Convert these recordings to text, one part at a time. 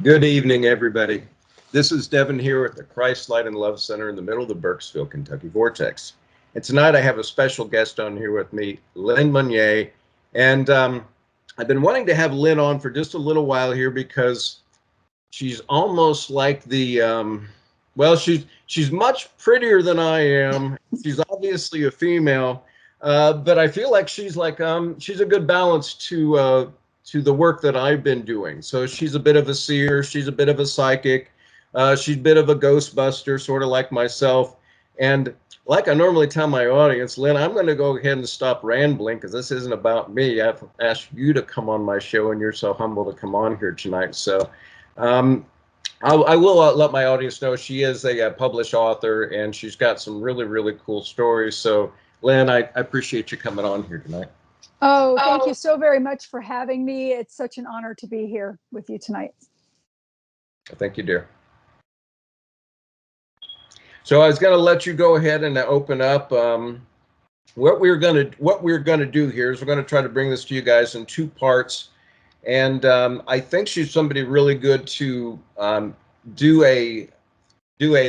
Good evening, everybody. This is Devin here at the Christ Light and Love Center in the middle of the Burkesville, Kentucky Vortex. And tonight I have a special guest on here with me, Lynn Monet. And I've been wanting to have Lynn on for just a little while here because she's almost like well, she's much prettier than I am. She's obviously a female, but I feel like she's a good balance to the work that I've been doing. So she's a bit of a seer, she's a bit of a psychic, she's a bit of a ghostbuster, sort of like myself. And like I normally tell my audience, Lynn, I'm going to go ahead and stop rambling because this isn't about me. I've asked you to come on my show, and you're so humble to come on here tonight. So I will let my audience know she is a published author, and she's got some really, really cool stories. So, Lynn, I appreciate you coming on here tonight. Oh, thank you so very much for having me. It's such an honor to be here with you tonight. Thank you, dear. So I was going to let you go ahead and open up. What we're going to do here is we're going to try to bring this to you guys in two parts. And I think she's somebody really good to do a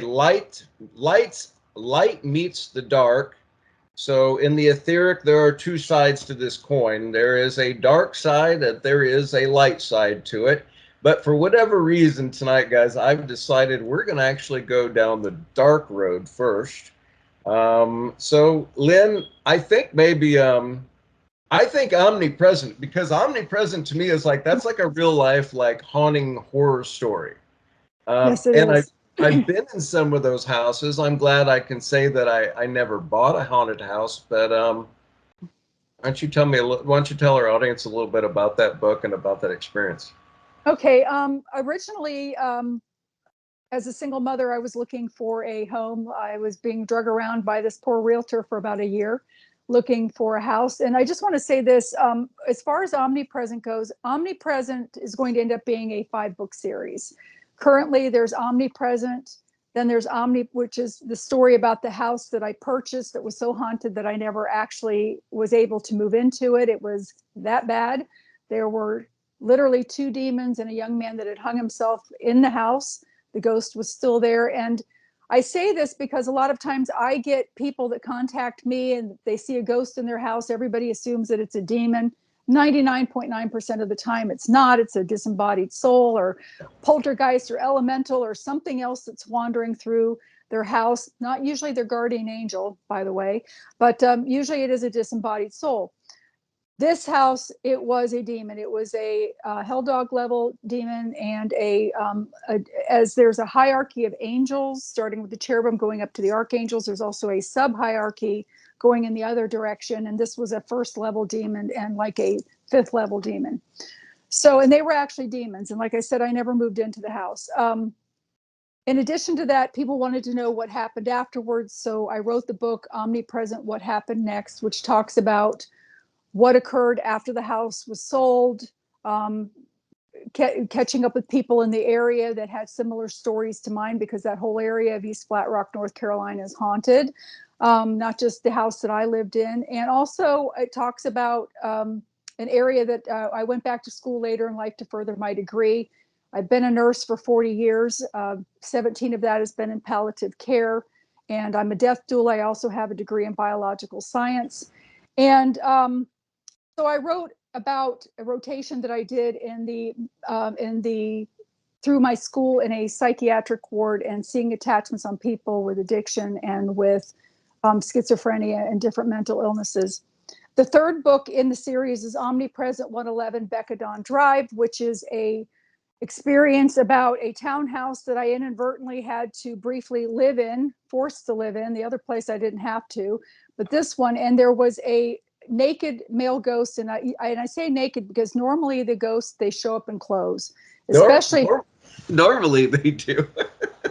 light meets the dark. So in the etheric, there are two sides to this coin. There is a dark side and there is a light side to it. But for whatever reason tonight, guys, I've decided we're going to actually go down the dark road first. So Lynn, I think maybe I think omnipresent, because omnipresent to me is like, that's like a real life, like haunting horror story. Yes, it And is. I've been in some of those houses. I'm glad I can say that I never bought a haunted house, but why don't you tell our audience a little bit about that book and about that experience? Okay. Originally, as a single mother, I was looking for a home. I was being drug around by this poor realtor for about a year looking for a house. And I just want to say this, as far as Omnipresent goes, Omnipresent is going to end up being a 5-book series. Currently, there's Omnipresent, then there's Omni, which is the story about the house that I purchased that was so haunted that I never actually was able to move into it. It was that bad. There were literally 2 demons and a young man that had hung himself in the house. The ghost was still there. And I say this because a lot of times I get people that contact me and they see a ghost in their house. Everybody assumes that it's a demon. 99.9% of the time it's not. It's a disembodied soul or poltergeist or elemental or something else that's wandering through their house. Not usually their guardian angel, by the way, but usually it is a disembodied soul. This house, it was a demon. It was a hell dog level demon, and as there's a hierarchy of angels, starting with the cherubim going up to the archangels, there's also a sub hierarchy going in the other direction. And this was a 1st level demon and like a 5th level demon. So, and they were actually demons. And like I said, I never moved into the house. In addition to that, people wanted to know what happened afterwards. So I wrote the book Omnipresent, What Happened Next, which talks about what occurred after the house was sold, catching up with people in the area that had similar stories to mine, because that whole area of East Flat Rock, North Carolina is haunted, not just the house that I lived in. And also it talks about an area that I went back to school later in life to further my degree. I've been a nurse for 40 years. 17 of that has been in palliative care. And I'm a death doula. I also have a degree in biological science. And so I wrote about a rotation that I did through my school in a psychiatric ward and seeing attachments on people with addiction and with schizophrenia and different mental illnesses. The 3rd book in the series is Omnipresent 111 Becadon Drive, which is a experience about a townhouse that I inadvertently had to briefly live in, forced to live in. The other place I didn't have to, but this one, and there was a naked male ghost, and I say naked because normally the ghosts, they show up in clothes, especially normally they do.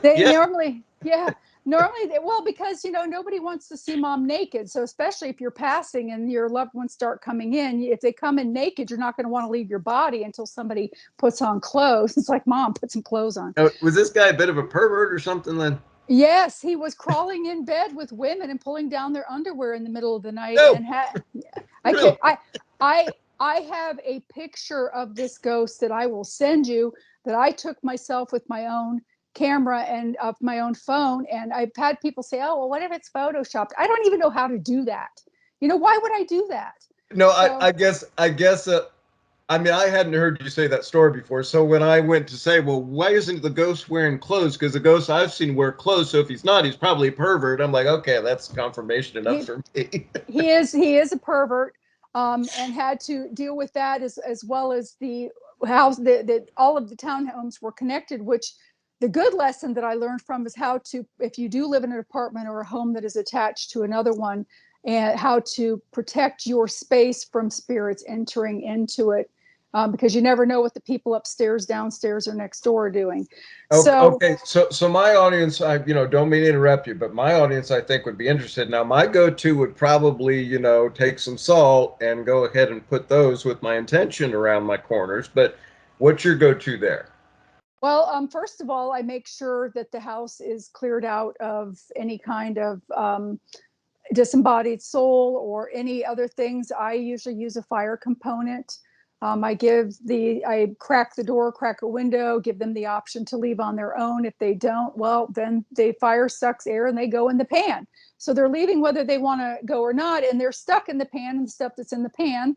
normally, yeah, well, because nobody wants to see mom naked. So especially if you're passing and your loved ones start coming in, if they come in naked, you're not going to want to leave your body until somebody puts on clothes. It's like, mom, put some clothes on. Was this guy a bit of a pervert or something then? Yes, he was crawling in bed with women and pulling down their underwear in the middle of the night. No. And Really? I have a picture of this ghost that I will send you. that I took myself with my own camera and my own phone. And I've had people say, oh, well, what if it's photoshopped? I don't even know how to do that. Why would I do that? No, So I guess I mean, I hadn't heard you say that story before. So when I went to say, well, why isn't the ghost wearing clothes? Because the ghosts I've seen wear clothes. So if he's not, he's probably a pervert. I'm like, okay, that's confirmation enough he for me. he is a pervert, and had to deal with that, as well as the house that all of the townhomes were connected. Which the good lesson that I learned from is how to, if you do live in an apartment or a home that is attached to another one, and how to protect your space from spirits entering into it, because you never know what the people upstairs, downstairs, or next door are doing. Okay, So okay. So my audience, I don't mean to interrupt you, but my audience, I think, would be interested. Now, my go-to would probably, take some salt and go ahead and put those with my intention around my corners. But what's your go-to there? well, first of all, I make sure that the house is cleared out of any kind of disembodied soul or any other things. I usually use a fire component. I crack the door, crack a window, give them the option to leave on their own. If they don't, well, then the fire sucks air and they go in the pan. So they're leaving whether they want to go or not, and they're stuck in the pan and the stuff that's in the pan,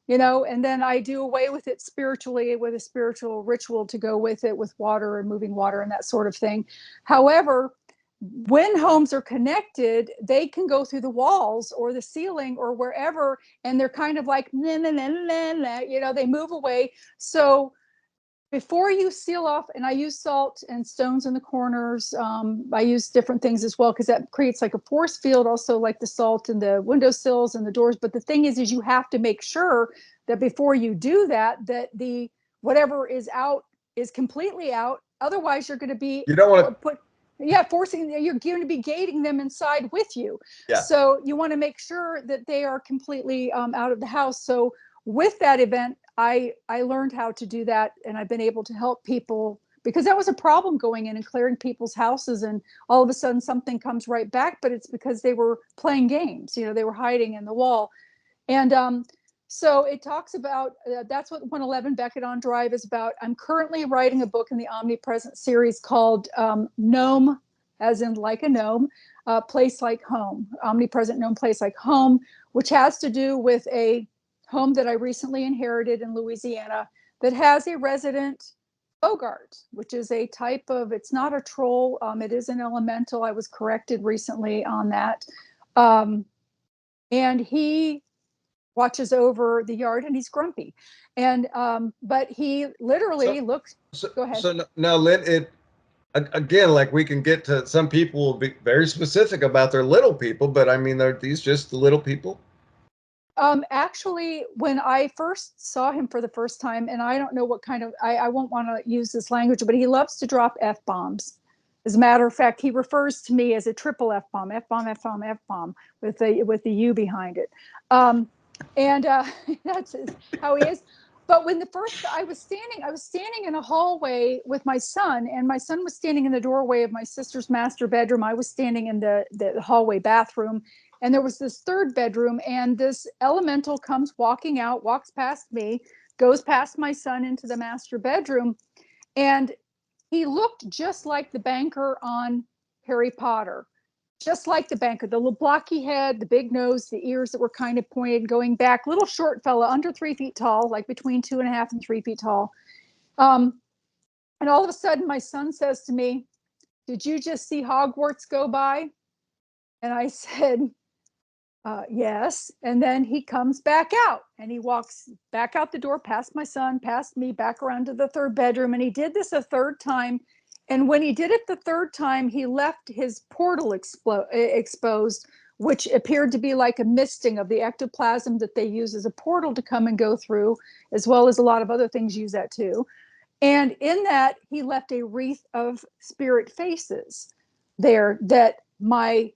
and then I do away with it spiritually with a spiritual ritual to go with it, with water and moving water and that sort of thing. However, when homes are connected, they can go through the walls or the ceiling or wherever, and they're kind of like, nah, nah, nah, nah, nah, they move away. So before you seal off, and I use salt and stones in the corners. I use different things as well, because that creates like a force field, also like the salt in the windowsills and the doors. But the thing is you have to make sure that before you do that, that the whatever is out is completely out. Otherwise, you're going to be You don't want to, put, forcing, you're going to be gating them inside with you. yeah. So you want to make sure that they are completely out of the house. So with that event, I learned how to do that, and I've been able to help people, because that was a problem, going in and clearing people's houses, and all of a sudden something comes right back, but it's because they were playing games. They were hiding in the wall. And so it talks about, that's what 111 Beckett on Drive is about. I'm currently writing a book in the Omnipresent series called Gnome, as in like a gnome, place like home, omnipresent gnome, place like home, which has to do with a home that I recently inherited in Louisiana that has a resident Bogart, which is a type of, it's not a troll, it is an elemental. I was corrected recently on that. And he watches over the yard, and he's grumpy. And but he So, literally looks, so, go ahead. so now, Lynn, again, like, we can get to, some people will be very specific about their little people, but I mean, are these just the little people? Actually, when I first saw him for the first time, and I don't know what kind of, I won't want to use this language, but he loves to drop F bombs. As a matter of fact, he refers to me as a triple F bomb, F bomb, F bomb, F bomb, with the U behind it. And that's how he is. But when the first I was standing in a hallway with my son, and my son was standing in the doorway of my sister's master bedroom. I was standing in the hallway bathroom, and there was this third bedroom, and this elemental comes walking out, walks past me, goes past my son into the master bedroom, and he looked just like the banker on Harry Potter, just like the banker, the little blocky head, the big nose, the ears that were kind of pointed going back, little short fella, under 3 feet tall, like between 2.5 and 3 feet tall. Um, and all of a sudden, my son says to me, "Did you just see Hogwarts go by?" And I said, yes. And then he comes back out, and he walks back out the door, past my son, past me, back around to the third bedroom. And he did this a third time. And when he did it the third time, he left his portal exposed, which appeared to be like a misting of the ectoplasm that they use as a portal to come and go through, as well as a lot of other things use that too. And in that, he left a wreath of spirit faces there that my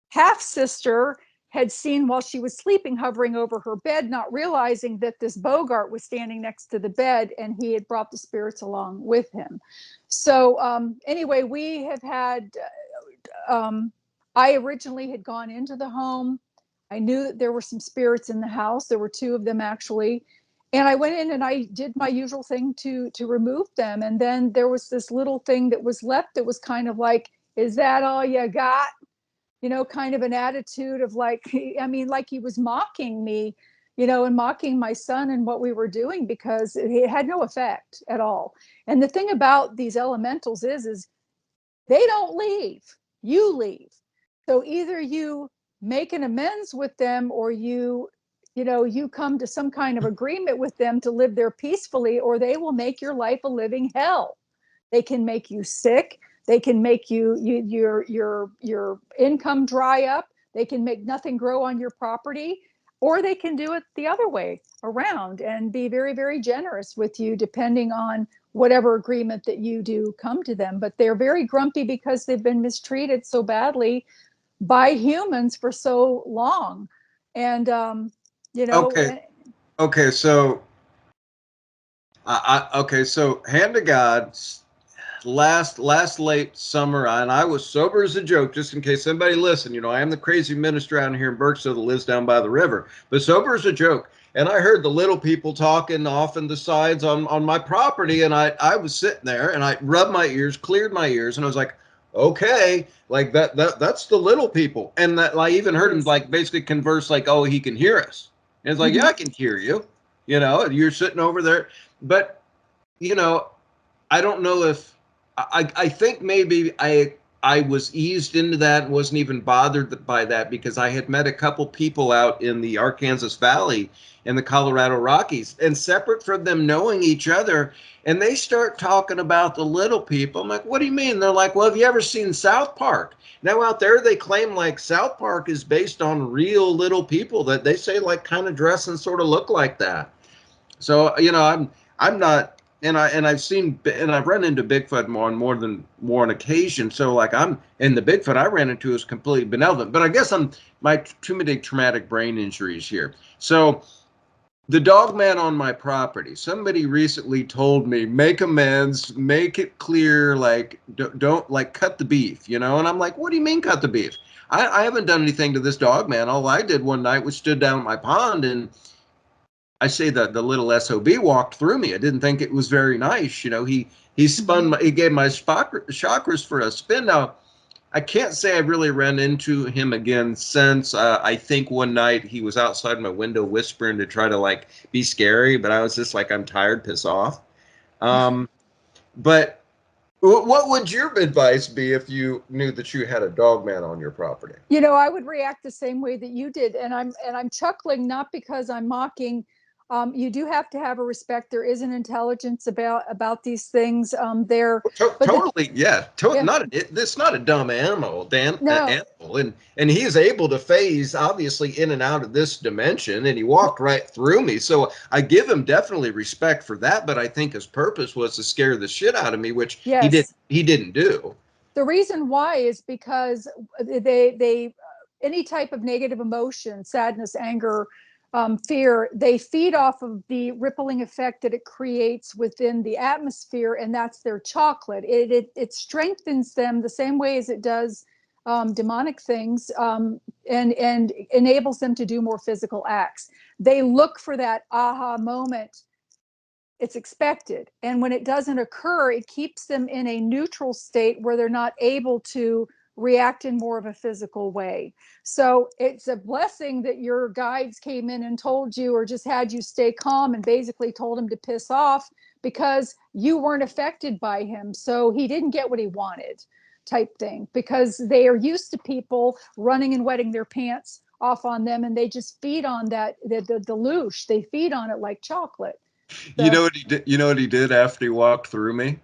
half sister had seen while she was sleeping, hovering over her bed, not realizing that this Bogart was standing next to the bed, and he had brought the spirits along with him. So anyway, we have had, I originally had gone into the home. I knew that there were some spirits in the house. There were two of them, actually. And I went in and I did my usual thing to remove them. And then there was this little thing that was left that was kind of like, is that all you got? You know, kind of an attitude of like, I mean, like he was mocking me, you know, and mocking my son and what we were doing, because it had no effect at all. And the thing about these elementals is they don't leave, you leave. So either you make an amends with them, or you come to some kind of agreement with them to live there peacefully, or they will make your life a living hell. They can make you sick. They can make your income dry up. They can make nothing grow on your property, or they can do it the other way around and be very, very generous with you, depending on whatever agreement that you do come to them. But they're very grumpy because they've been mistreated so badly by humans for so long. And you know, Okay. Okay. So, okay. So, hand to God, last late summer, and I was sober as a joke, just in case somebody listened. You know, I am the crazy minister out here in Berksville that lives down by the river, but sober as a joke. And I heard the little people talking off in the sides on my property, and I was sitting there and I rubbed my ears, cleared my ears, and I was like, okay, like that's the little people. And that I even heard him like basically converse like, oh, he can hear us. And it's like, yeah, I can hear you. You know, you're sitting over there, but you know, I don't know if I think maybe I was eased into that, wasn't even bothered by that, because I had met a couple people out in the Arkansas Valley and the Colorado Rockies, and separate from them knowing each other, and they start talking about the little people. I'm like, what do you mean? They're like, well, have you ever seen South Park? Now out there they claim like South Park is based on real little people that they say like kind of dress and sort of look like that. So, you know, I'm not, and I've run into Bigfoot more on occasion. So like and the Bigfoot I ran into is completely benevolent, but I guess my too many traumatic brain injuries here. So the Dogman on my property, somebody recently told me, make amends, make it clear, like don't like cut the beef, you know? And I'm like, what do you mean cut the beef? I haven't done anything to this Dogman. All I did one night was stood down at my pond, and I say that the little SOB walked through me. I didn't think it was very nice. You know, he he gave my chakras for a spin. Now, I can't say I really ran into him again since. I think one night he was outside my window whispering to try to like be scary, but I was just like, I'm tired, piss off. But what would your advice be if you knew that you had a Dogman on your property? You know, I would react the same way that you did, and I'm chuckling not because I'm mocking. You do have to have a respect. There is an intelligence about these things. Totally, yeah. Yeah, It's not a dumb animal, no, animal, and he is able to phase obviously in and out of this dimension, and he walked right through me. So I give him definitely respect for that. But I think his purpose was to scare the shit out of me, which yes. he didn't do. The reason why is because they any type of negative emotion, sadness, anger, fear, they feed off of the rippling effect that it creates within the atmosphere, and that's their chocolate. It strengthens them the same way as it does demonic things, and enables them to do more physical acts. They look for that aha moment. It's expected. And when it doesn't occur, it keeps them in a neutral state where they're not able to react in more of a physical way. So it's a blessing that your guides came in and told you, or just had you stay calm and basically told him to piss off, because you weren't affected by him. So he didn't get what he wanted, type thing, because they are used to people running and wetting their pants off on them, and they just feed on that, the deluge. They feed on it like chocolate. You So know what he did? You know what he did after he walked through me?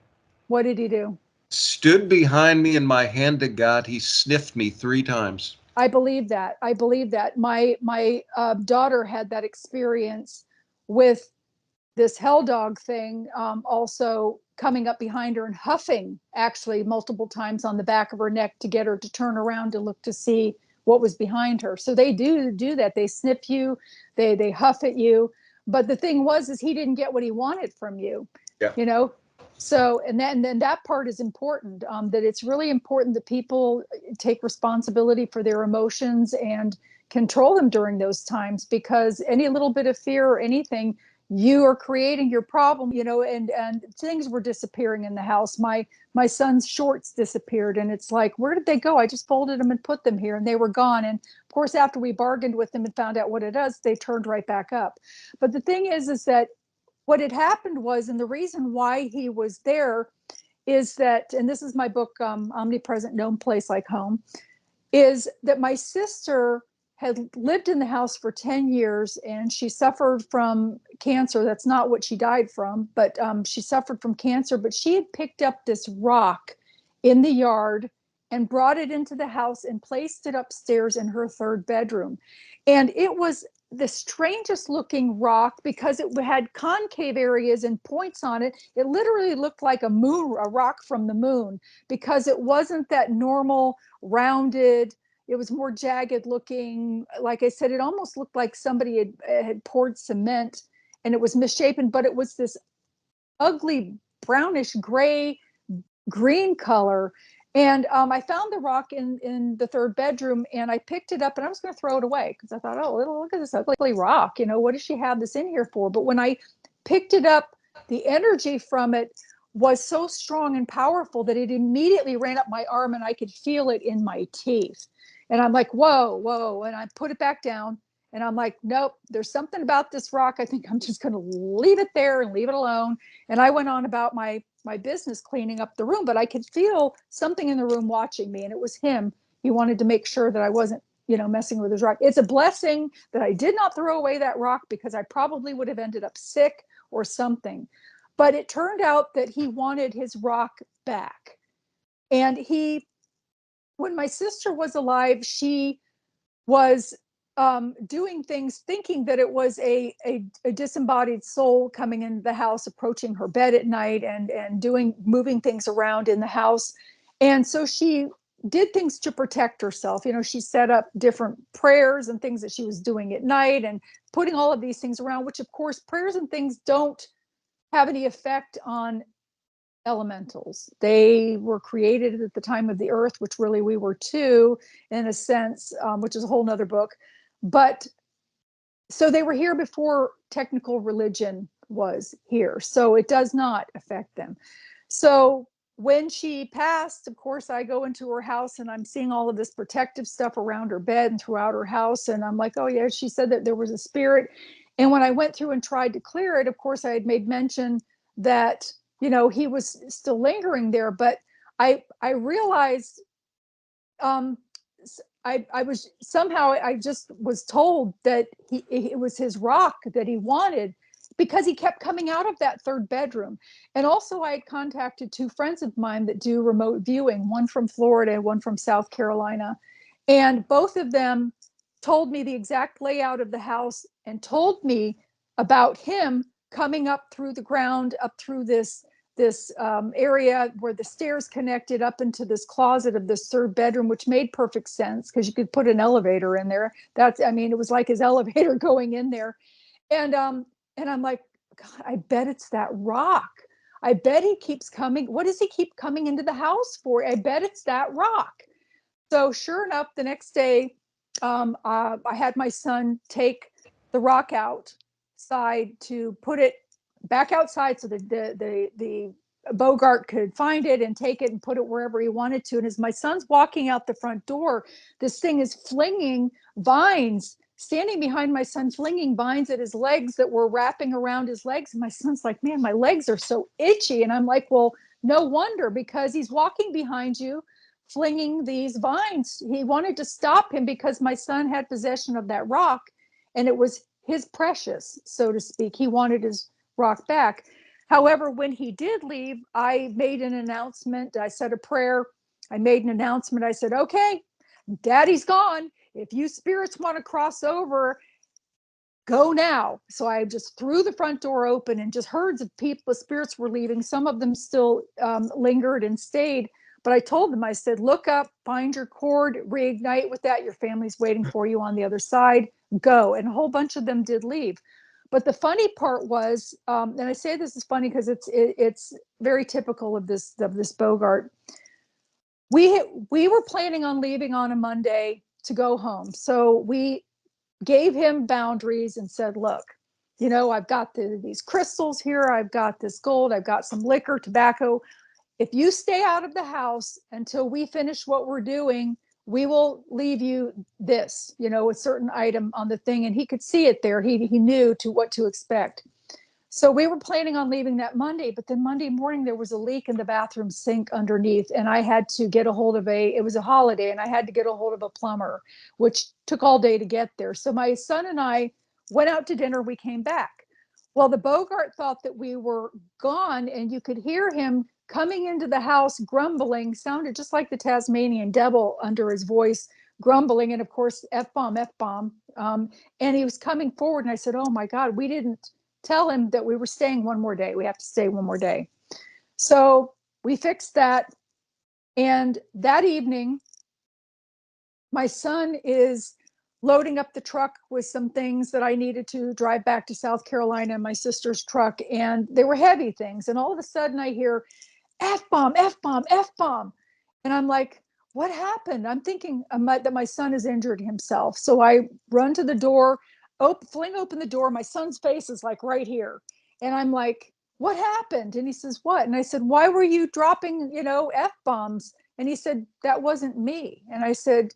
what did he do? Stood behind me, and my hand to God, he sniffed me 3 times. I believe that. I believe that. My daughter had that experience with this hell dog thing, also coming up behind her and huffing actually multiple times on the back of her neck to get her to turn around to look to see what was behind her. So they do that. They sniff you, they huff at you. But the thing was, is he didn't get what he wanted from you, Yeah. you know. So then that part is important. That it's really important that people take responsibility for their emotions and control them during those times, because any little bit of fear or anything, you are creating your problem, and things were disappearing in the house. My son's shorts disappeared, and it's like, where did they go? I just folded them and put them here, and they were gone. And of course, after we bargained with them and found out what it is, they turned right back up. But the thing is that what had happened was, and the reason why he was there is that, and this is my book, Omnipresent, No Place Like Home, is that my sister had lived in the house for 10 years, and she suffered from cancer. That's not what she died from, but she suffered from cancer. But she had picked up this rock in the yard and brought it into the house and placed it upstairs in her third bedroom. And it was the strangest looking rock because it had concave areas and points on it. It literally looked like a rock from the moon, because it wasn't that normal rounded. It was more jagged looking. Like I said, it almost looked like somebody had poured cement, and it was misshapen, but it was this ugly brownish gray green color. And I found the rock in the third bedroom, and I picked it up, and I was going to throw it away because I thought, oh, look at this ugly rock. What does she have this in here for? But when I picked it up, the energy from it was so strong and powerful that it immediately ran up my arm, and I could feel it in my teeth. And I'm like, whoa, whoa. And I put it back down, and I'm like, nope, there's something about this rock. I think I'm just going to leave it there and leave it alone. And I went on about my business, cleaning up the room, but I could feel something in the room watching me, and it was him. He wanted to make sure that I wasn't, messing with his rock. It's a blessing that I did not throw away that rock, because I probably would have ended up sick or something. But it turned out that he wanted his rock back. And when my sister was alive, she was doing things, thinking that it was a disembodied soul coming into the house, approaching her bed at night, and moving things around in the house. And so she did things to protect herself. She set up different prayers and things that she was doing at night, and putting all of these things around, which of course prayers and things don't have any effect on elementals. They were created at the time of the earth, which really we were too, in a sense, which is a whole nother book. But so they were here before technical religion was here. So it does not affect them. So when she passed, of course, I go into her house, and I'm seeing all of this protective stuff around her bed and throughout her house. And I'm like, oh yeah, she said that there was a spirit. And when I went through and tried to clear it, of course, I had made mention that, he was still lingering there. But I realized, I was somehow, I just was told that it was his rock that he wanted, because he kept coming out of that third bedroom. And also, I had contacted two friends of mine that do remote viewing, one from Florida, one from South Carolina. And both of them told me the exact layout of the house, and told me about him coming up through the ground, up through this area where the stairs connected up into this closet of this third bedroom, which made perfect sense because you could put an elevator in there. It was like his elevator going in there. And I'm like, God, I bet it's that rock. I bet he keeps coming. What does he keep coming into the house for? I bet it's that rock. So sure enough, the next day, I had my son take the rock outside to put it back outside, so that the Bogart could find it and take it and put it wherever he wanted to. And as my son's walking out the front door, this thing is flinging vines, standing behind my son, flinging vines at his legs that were wrapping around his legs. And my son's like, man, my legs are so itchy. And I'm like, well, no wonder, because he's walking behind you, flinging these vines. He wanted to stop him because my son had possession of that rock, and it was his precious, so to speak. He wanted his rock back. However, when he did leave, I made an announcement. I said a prayer. I made an announcement. I said, okay, daddy's gone. If you spirits want to cross over, go now. So I just threw the front door open, and just herds of people, spirits were leaving. Some of them still lingered and stayed. But I told them, I said, look up, find your cord, reignite with that. Your family's waiting for you on the other side. Go. And a whole bunch of them did leave. But the funny part was, and I say this is funny because it's very typical of this Bogart. We were planning on leaving on a Monday to go home. So we gave him boundaries and said, look, I've got these crystals here. I've got this gold. I've got some liquor, tobacco. If you stay out of the house until we finish what we're doing, we will leave you this, a certain item on the thing. And he could see it there. He knew what to expect. So we were planning on leaving that Monday, but then Monday morning there was a leak in the bathroom sink underneath, and I had to get a hold of it was a holiday, and I had to get a hold of a plumber, which took all day to get there. So my son and I went out to dinner. We came back. Well, the Bogart thought that we were gone, and you could hear him coming into the house grumbling, sounded just like the Tasmanian devil under his voice, grumbling, and of course, F-bomb, F-bomb. And he was coming forward, and I said, oh my God, we didn't tell him that we were staying one more day. We have to stay one more day. So we fixed that. And that evening, my son is loading up the truck with some things that I needed to drive back to South Carolina in my sister's truck. And they were heavy things. And all of a sudden I hear F-bomb, F-bomb, F-bomb. And I'm like, what happened? I'm thinking that my son has injured himself. So I run to the door, fling open the door. My son's face is like right here. And I'm like, what happened? And he says, what? And I said, why were you dropping, F-bombs? And he said, that wasn't me. And I said,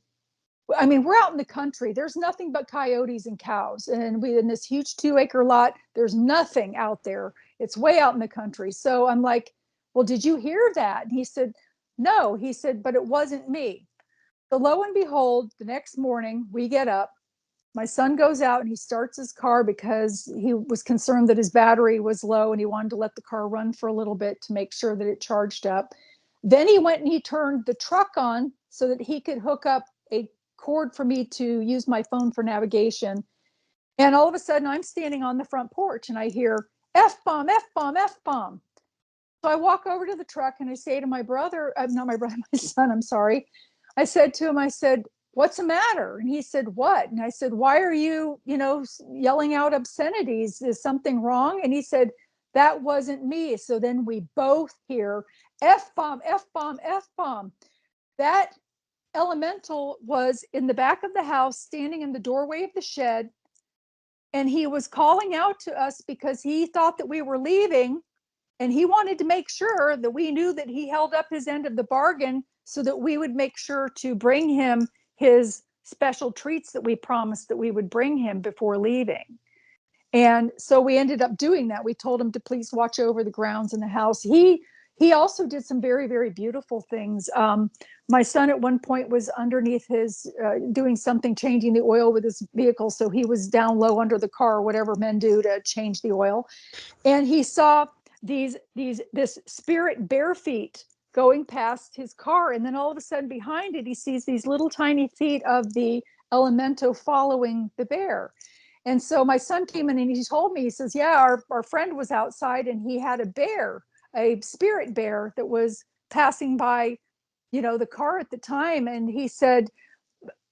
I mean, we're out in the country. There's nothing but coyotes and cows. And we in this huge 2-acre lot, there's nothing out there. It's way out in the country. So I'm like, well, did you hear that? And he said, no. He said, but it wasn't me. So lo and behold, the next morning we get up. My son goes out and he starts his car because he was concerned that his battery was low and he wanted to let the car run for a little bit to make sure that it charged up. Then he went and he turned the truck on so that he could hook up a cord for me to use my phone for navigation. And all of a sudden I'm standing on the front porch and I hear F-bomb, F-bomb, F-bomb. So I walk over to the truck and I say to my brother, not my brother, my son, I'm sorry. I said to him, I said, what's the matter? And he said, what? And I said, why are you, yelling out obscenities? Is something wrong? And he said, that wasn't me. So then we both hear F-bomb, F-bomb, F-bomb. That elemental was in the back of the house, standing in the doorway of the shed. And he was calling out to us because he thought that we were leaving. And he wanted to make sure that we knew that he held up his end of the bargain so that we would make sure to bring him his special treats that we promised that we would bring him before leaving. And so we ended up doing that. We told him to please watch over the grounds in the house. He also did some very, very beautiful things. My son at one point was underneath his doing something, changing the oil with his vehicle. So he was down low under the car, whatever men do to change the oil. And he saw this spirit bare feet going past his car. And then all of a sudden behind it, he sees these little tiny feet of the elemento following the bear. And so my son came in and he told me, he says, yeah, our friend was outside and he had a spirit bear that was passing by, the car at the time. And he said,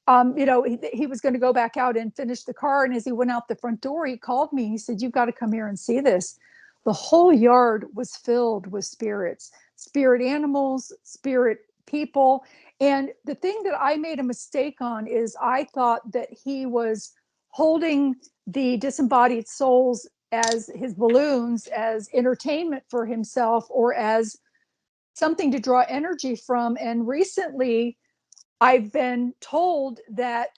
he was going to go back out and finish the car. And as he went out the front door, he called me. He said, you've got to come here and see this. The whole yard was filled with spirits, spirit animals, spirit people. And the thing that I made a mistake on is I thought that he was holding the disembodied souls as his balloons, as entertainment for himself, or as something to draw energy from. And recently, I've been told that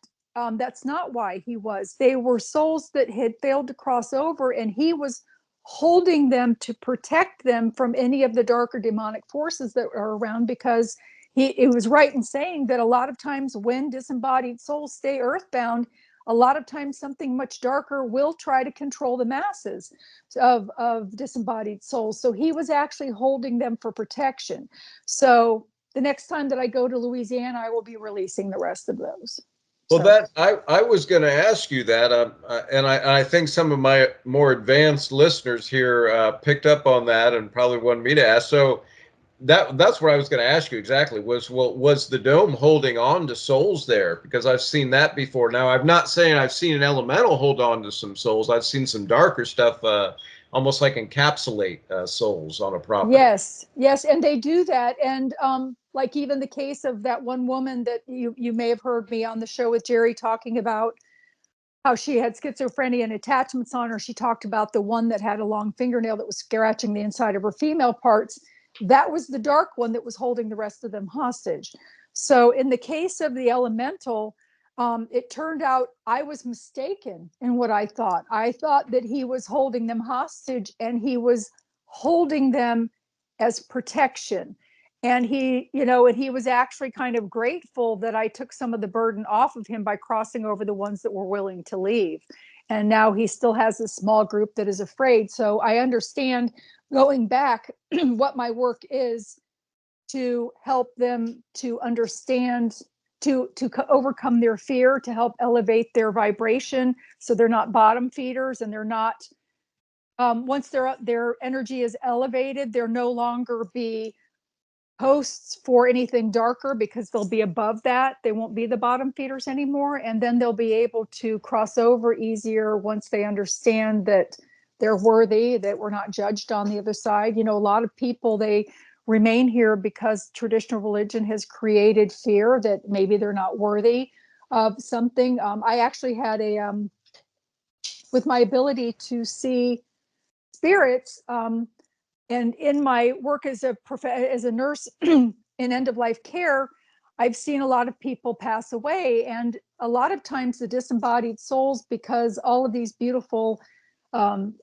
that's not why he was. They were souls that had failed to cross over, and he was holding them to protect them from any of the darker demonic forces that are around, because it was right in saying that a lot of times when disembodied souls stay earthbound, a lot of times something much darker will try to control the masses of disembodied souls. So he was actually holding them for protection. So the next time that I go to Louisiana, I will be releasing the rest of those. Well, I was going to ask you that, and I think some of my more advanced listeners here picked up on that and probably wanted me to ask. So that's what I was going to ask you exactly was the dome holding on to souls there? Because I've seen that before. Now, I'm not saying I've seen an elemental hold on to some souls. I've seen some darker stuff, almost like encapsulate souls on a property. Yes, and they do that. And like even the case of that one woman that you may have heard me on the show with Jerry talking about, how she had schizophrenia and attachments on her. She talked about the one that had a long fingernail that was scratching the inside of her female parts. That was the dark one that was holding the rest of them hostage. So in the case of the elemental, it turned out I was mistaken in what I thought. I thought that he was holding them hostage, and he was holding them as protection. And he was actually kind of grateful that I took some of the burden off of him by crossing over the ones that were willing to leave. And now he still has a small group that is afraid. So I understand, going back, what my work is to help them to understand, to overcome their fear, to help elevate their vibration, so they're not bottom feeders, and they're not, once their energy is elevated, they'll no longer be hosts for anything darker, because they'll be above that. They won't be the bottom feeders anymore. And then they'll be able to cross over easier once they understand that they're worthy, that we're not judged on the other side. A lot of people, they remain here because traditional religion has created fear that maybe they're not worthy of something. I actually had with my ability to see spirits, and in my work as a nurse in end-of-life care, I've seen a lot of people pass away. And a lot of times the disembodied souls, because all of these beautiful um,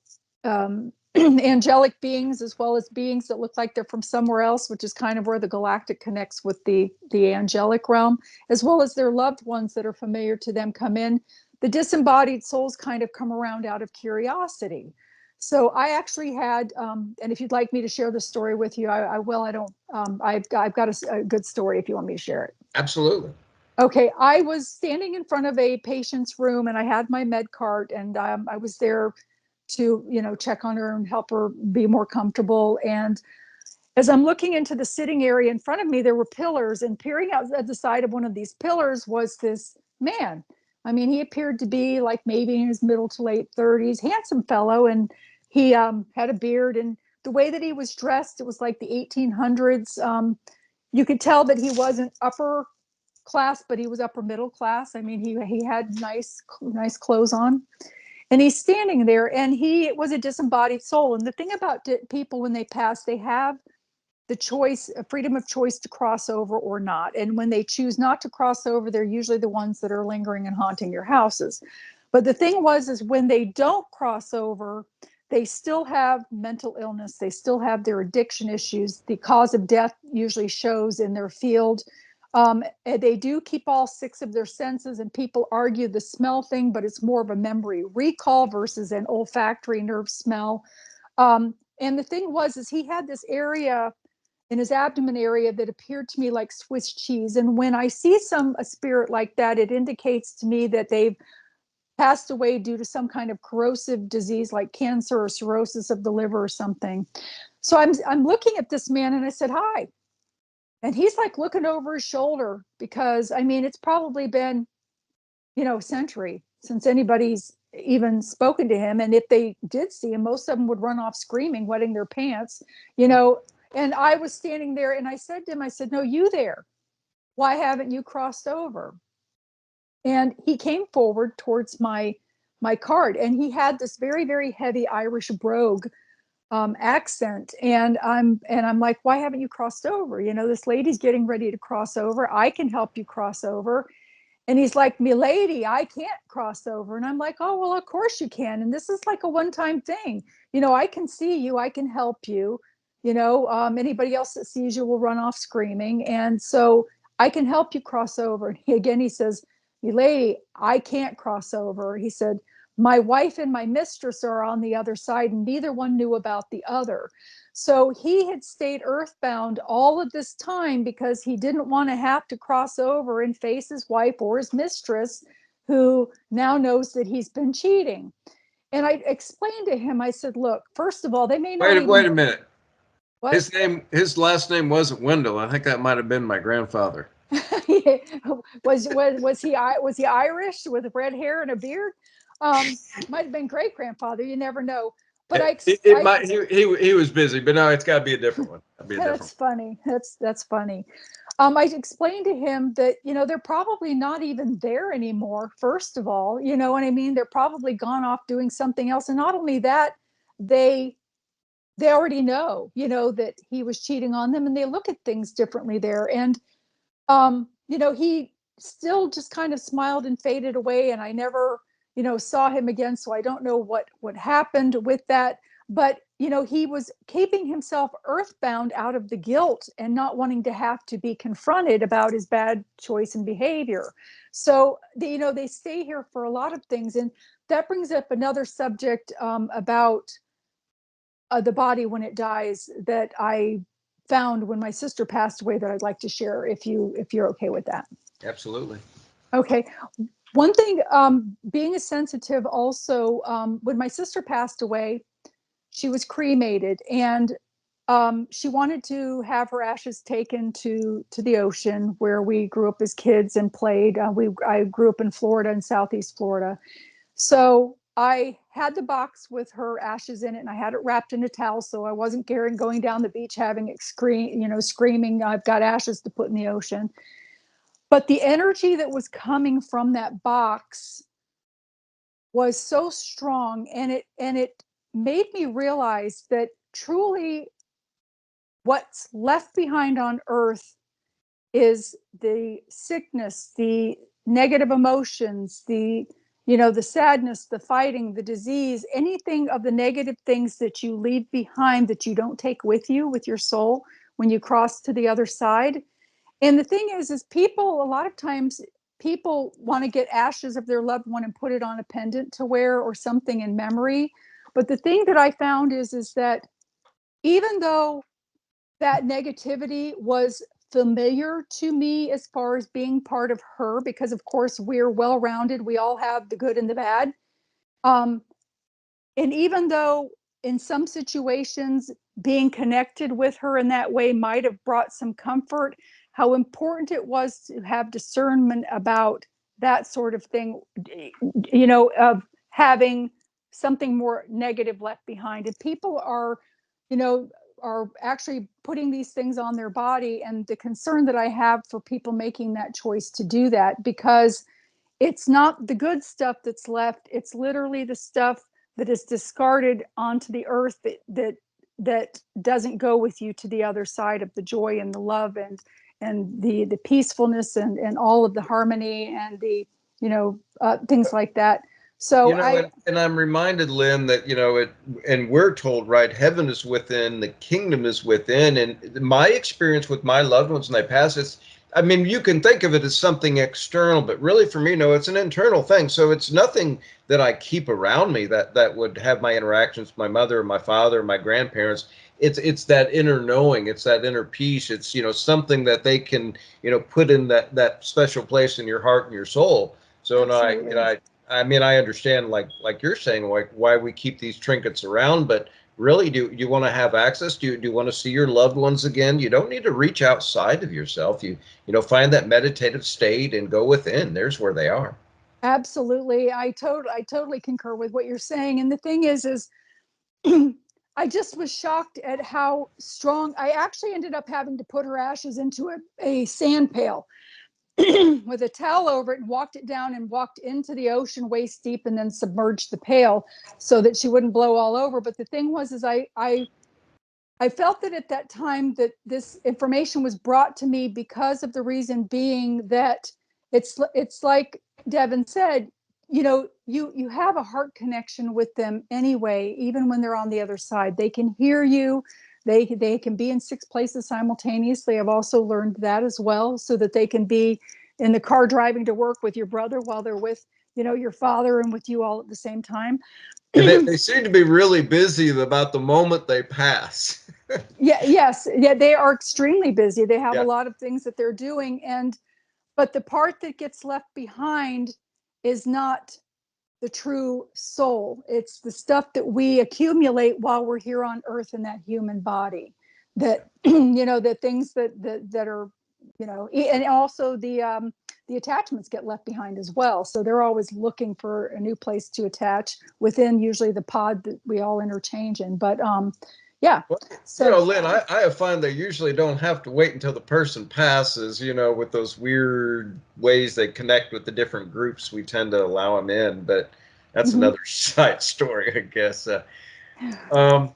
angelic beings, as well as beings that look like they're from somewhere else, which is kind of where the galactic connects with the angelic realm, as well as their loved ones that are familiar to them, come in. The disembodied souls kind of come around out of curiosity. So I actually had, and if you'd like me to share the story with you, I will. I don't. I've got a good story if you want me to share it. Absolutely. Okay, I was standing in front of a patient's room, and I had my med cart, and I was there to check on her and help her be more comfortable. And as I'm looking into the sitting area in front of me, there were pillars, and peering out at the side of one of these pillars was this man. I mean, he appeared to be like maybe in his middle to late 30s, handsome fellow, and he had a beard. And the way that he was dressed, it was like the 1800s. You could tell that he wasn't upper class, but he was upper middle class. I mean, he had nice clothes on, and he's standing there, and he was a disembodied soul. And the thing about people, when they pass, they have the choice, freedom of choice, to cross over or not. And when they choose not to cross over, they're usually the ones that are lingering and haunting your houses. But the thing is when they don't cross over, they still have mental illness. They still have their addiction issues. The cause of death usually shows in their field. They do keep all 6 of their senses, and people argue the smell thing, but it's more of a memory recall versus an olfactory nerve smell. And the thing is he had this area in his abdomen area that appeared to me like Swiss cheese. And when I see a spirit like that, it indicates to me that they've passed away due to some kind of corrosive disease like cancer or cirrhosis of the liver or something. So I'm looking at this man, and I said, hi. And he's like looking over his shoulder, because I mean, it's probably been, a century since anybody's even spoken to him. And if they did see him, most of them would run off screaming, wetting their pants, And I was standing there, and I said to him, I said, no, you there. Why haven't you crossed over? And he came forward towards my cart, and he had this very, very heavy Irish brogue accent. And I'm like, why haven't you crossed over? This lady's getting ready to cross over. I can help you cross over. And he's like, me lady, I can't cross over. And I'm like, oh, well, of course you can. And this is like a one-time thing. I can see you. I can help you. Anybody else that sees you will run off screaming. And so I can help you cross over. And he says, me lady, I can't cross over. He said, my wife and my mistress are on the other side, and neither one knew about the other. So he had stayed earthbound all of this time because he didn't want to have to cross over and face his wife or his mistress, who now knows that he's been cheating. And I explained to him, I said, look, first of all, they may not Wait a minute. What? His last name wasn't Wendell. I think that might have been my grandfather. was he Irish with red hair and a beard? Might have been great grandfather. You never know. But He was busy, but no, it's got to be a different one. That's funny. That's funny. I explained to him that, they're probably not even there anymore, first of all, you know what I mean? They're probably gone off doing something else. And not only that, they they already know, that he was cheating on them, and they look at things differently there. And he still just kind of smiled and faded away, and I never, saw him again. So I don't know what happened with that. But he was keeping himself earthbound out of the guilt and not wanting to have to be confronted about his bad choice and behavior. So they stay here for a lot of things, and that brings up another subject about the body when it dies that I found when my sister passed away that I'd like to share if you're okay with that. Absolutely. Okay. One thing, being a sensitive also, when my sister passed away, she was cremated, and she wanted to have her ashes taken to the ocean where we grew up as kids and played. I grew up in Florida, in Southeast Florida. So I had the box with her ashes in it, and I had it wrapped in a towel, so I wasn't going down the beach having it screaming, I've got ashes to put in the ocean. But the energy that was coming from that box was so strong, and it made me realize that truly what's left behind on earth is the sickness, the negative emotions, the sadness, the fighting, the disease, anything of the negative things that you leave behind that you don't take with you with your soul when you cross to the other side. And the thing is people, a lot of times people want to get ashes of their loved one and put it on a pendant to wear or something in memory. But the thing that I found is that even though that negativity was familiar to me as far as being part of her, because of course we're well rounded, we all have the good and the bad. um, and even though in some situations being connected with her in that way might have brought some comfort, how important it was to have discernment about that sort of thing, of having something more negative left behind. If people you know are actually putting these things on their body, and the concern that I have for people making that choice to do that, because it's not the good stuff that's left, it's literally the stuff that is discarded onto the earth, that doesn't go with you to the other side of the joy and the love, and the peacefulness, and all of the harmony, and the things like that. So I And I'm reminded, Lynn, that, and we're told, right, heaven is within, the kingdom is within. And my experience with my loved ones when they pass, I mean, you can think of it as something external, but really for me, no, it's an internal thing. So it's nothing that I keep around me that would have my interactions with my mother or my father or my grandparents. It's that inner knowing, it's that inner peace. It's, something that they can, put in that special place in your heart and your soul. So, and absolutely. I mean, I understand, like you're saying, like why we keep these trinkets around, but really, do you want to have access? Do you want to see your loved ones again? You don't need to reach outside of yourself. Find that meditative state and go within. There's where they are. Absolutely. I totally concur with what you're saying. And the thing is I just was shocked at how strong. I actually ended up having to put her ashes into a sand pail with a towel over it, and walked it down and walked into the ocean waist deep, and then submerged the pail so that she wouldn't blow all over. But the thing was, is I felt that at that time that this information was brought to me because of the reason being that it's like Devin said, you have a heart connection with them anyway, even when they're on the other side. They can hear you. They can be in six places simultaneously. I've also learned that as well, so that they can be in the car driving to work with your brother while they're with, your father, and with you all at the same time. And they seem to be really busy about the moment they pass. Yeah, yes, yeah, they are extremely busy. They have a Yeah. lot of things that they're doing, and but the part that gets left behind is not the true soul. It's the stuff that we accumulate while we're here on earth in that human body. That the things that are, and also the attachments get left behind as well. So they're always looking for a new place to attach within, usually the pod that we all interchange in. But Yeah. Well, So Lynn, I have found they usually don't have to wait until the person passes, with those weird ways they connect with the different groups we tend to allow them in. But that's mhm. another side story, I guess. Um,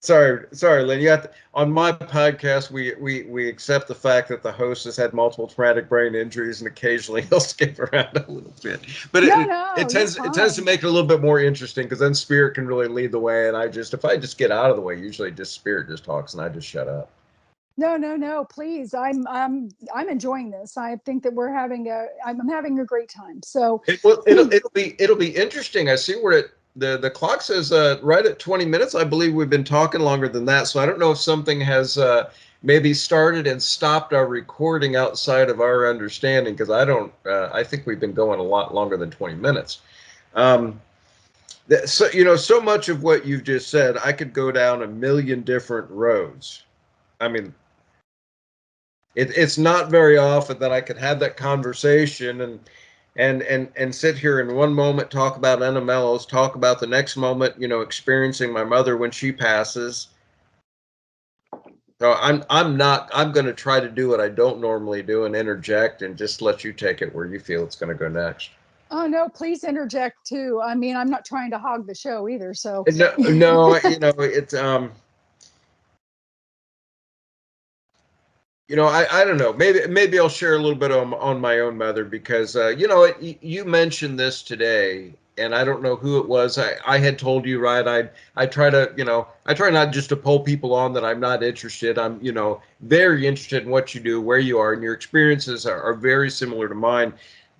sorry, Lynn. On my podcast, we accept the fact that the host has had multiple traumatic brain injuries, and occasionally he'll skip around a little bit. But No, it no, you're tends to fine. make it a little bit more interesting because then Spirit can really lead the way, and if I just get out of the way, usually just Spirit just talks, and I just shut up. No, no, no, please. I'm enjoying this. I think that I'm having a great time. So It'll be interesting. I see where the clock says right at 20 minutes. I believe we've been talking longer than that, so I don't know if something has maybe started and stopped our recording outside of our understanding, because I don't. I think we've been going a lot longer than 20 minutes. Um, so so much of what you've just said, I could go down a million different roads. I mean, it's not very often that I could have that conversation and sit here in one moment talk about NMLs, talk about the next moment, experiencing my mother when she passes. So I'm going to try to do what I don't normally do and interject and just let you take it where you feel it's going to go next. oh no, please interject too. I mean, I'm not trying to hog the show either. So No, no, it's I don't know. Maybe I'll share a little bit on my own mother, because you mentioned this today, and I don't know who it was. I had told you, right. I try to I try not just to pull people on that I'm not interested. I'm very interested in what you do, where you are, and your experiences are very similar to mine.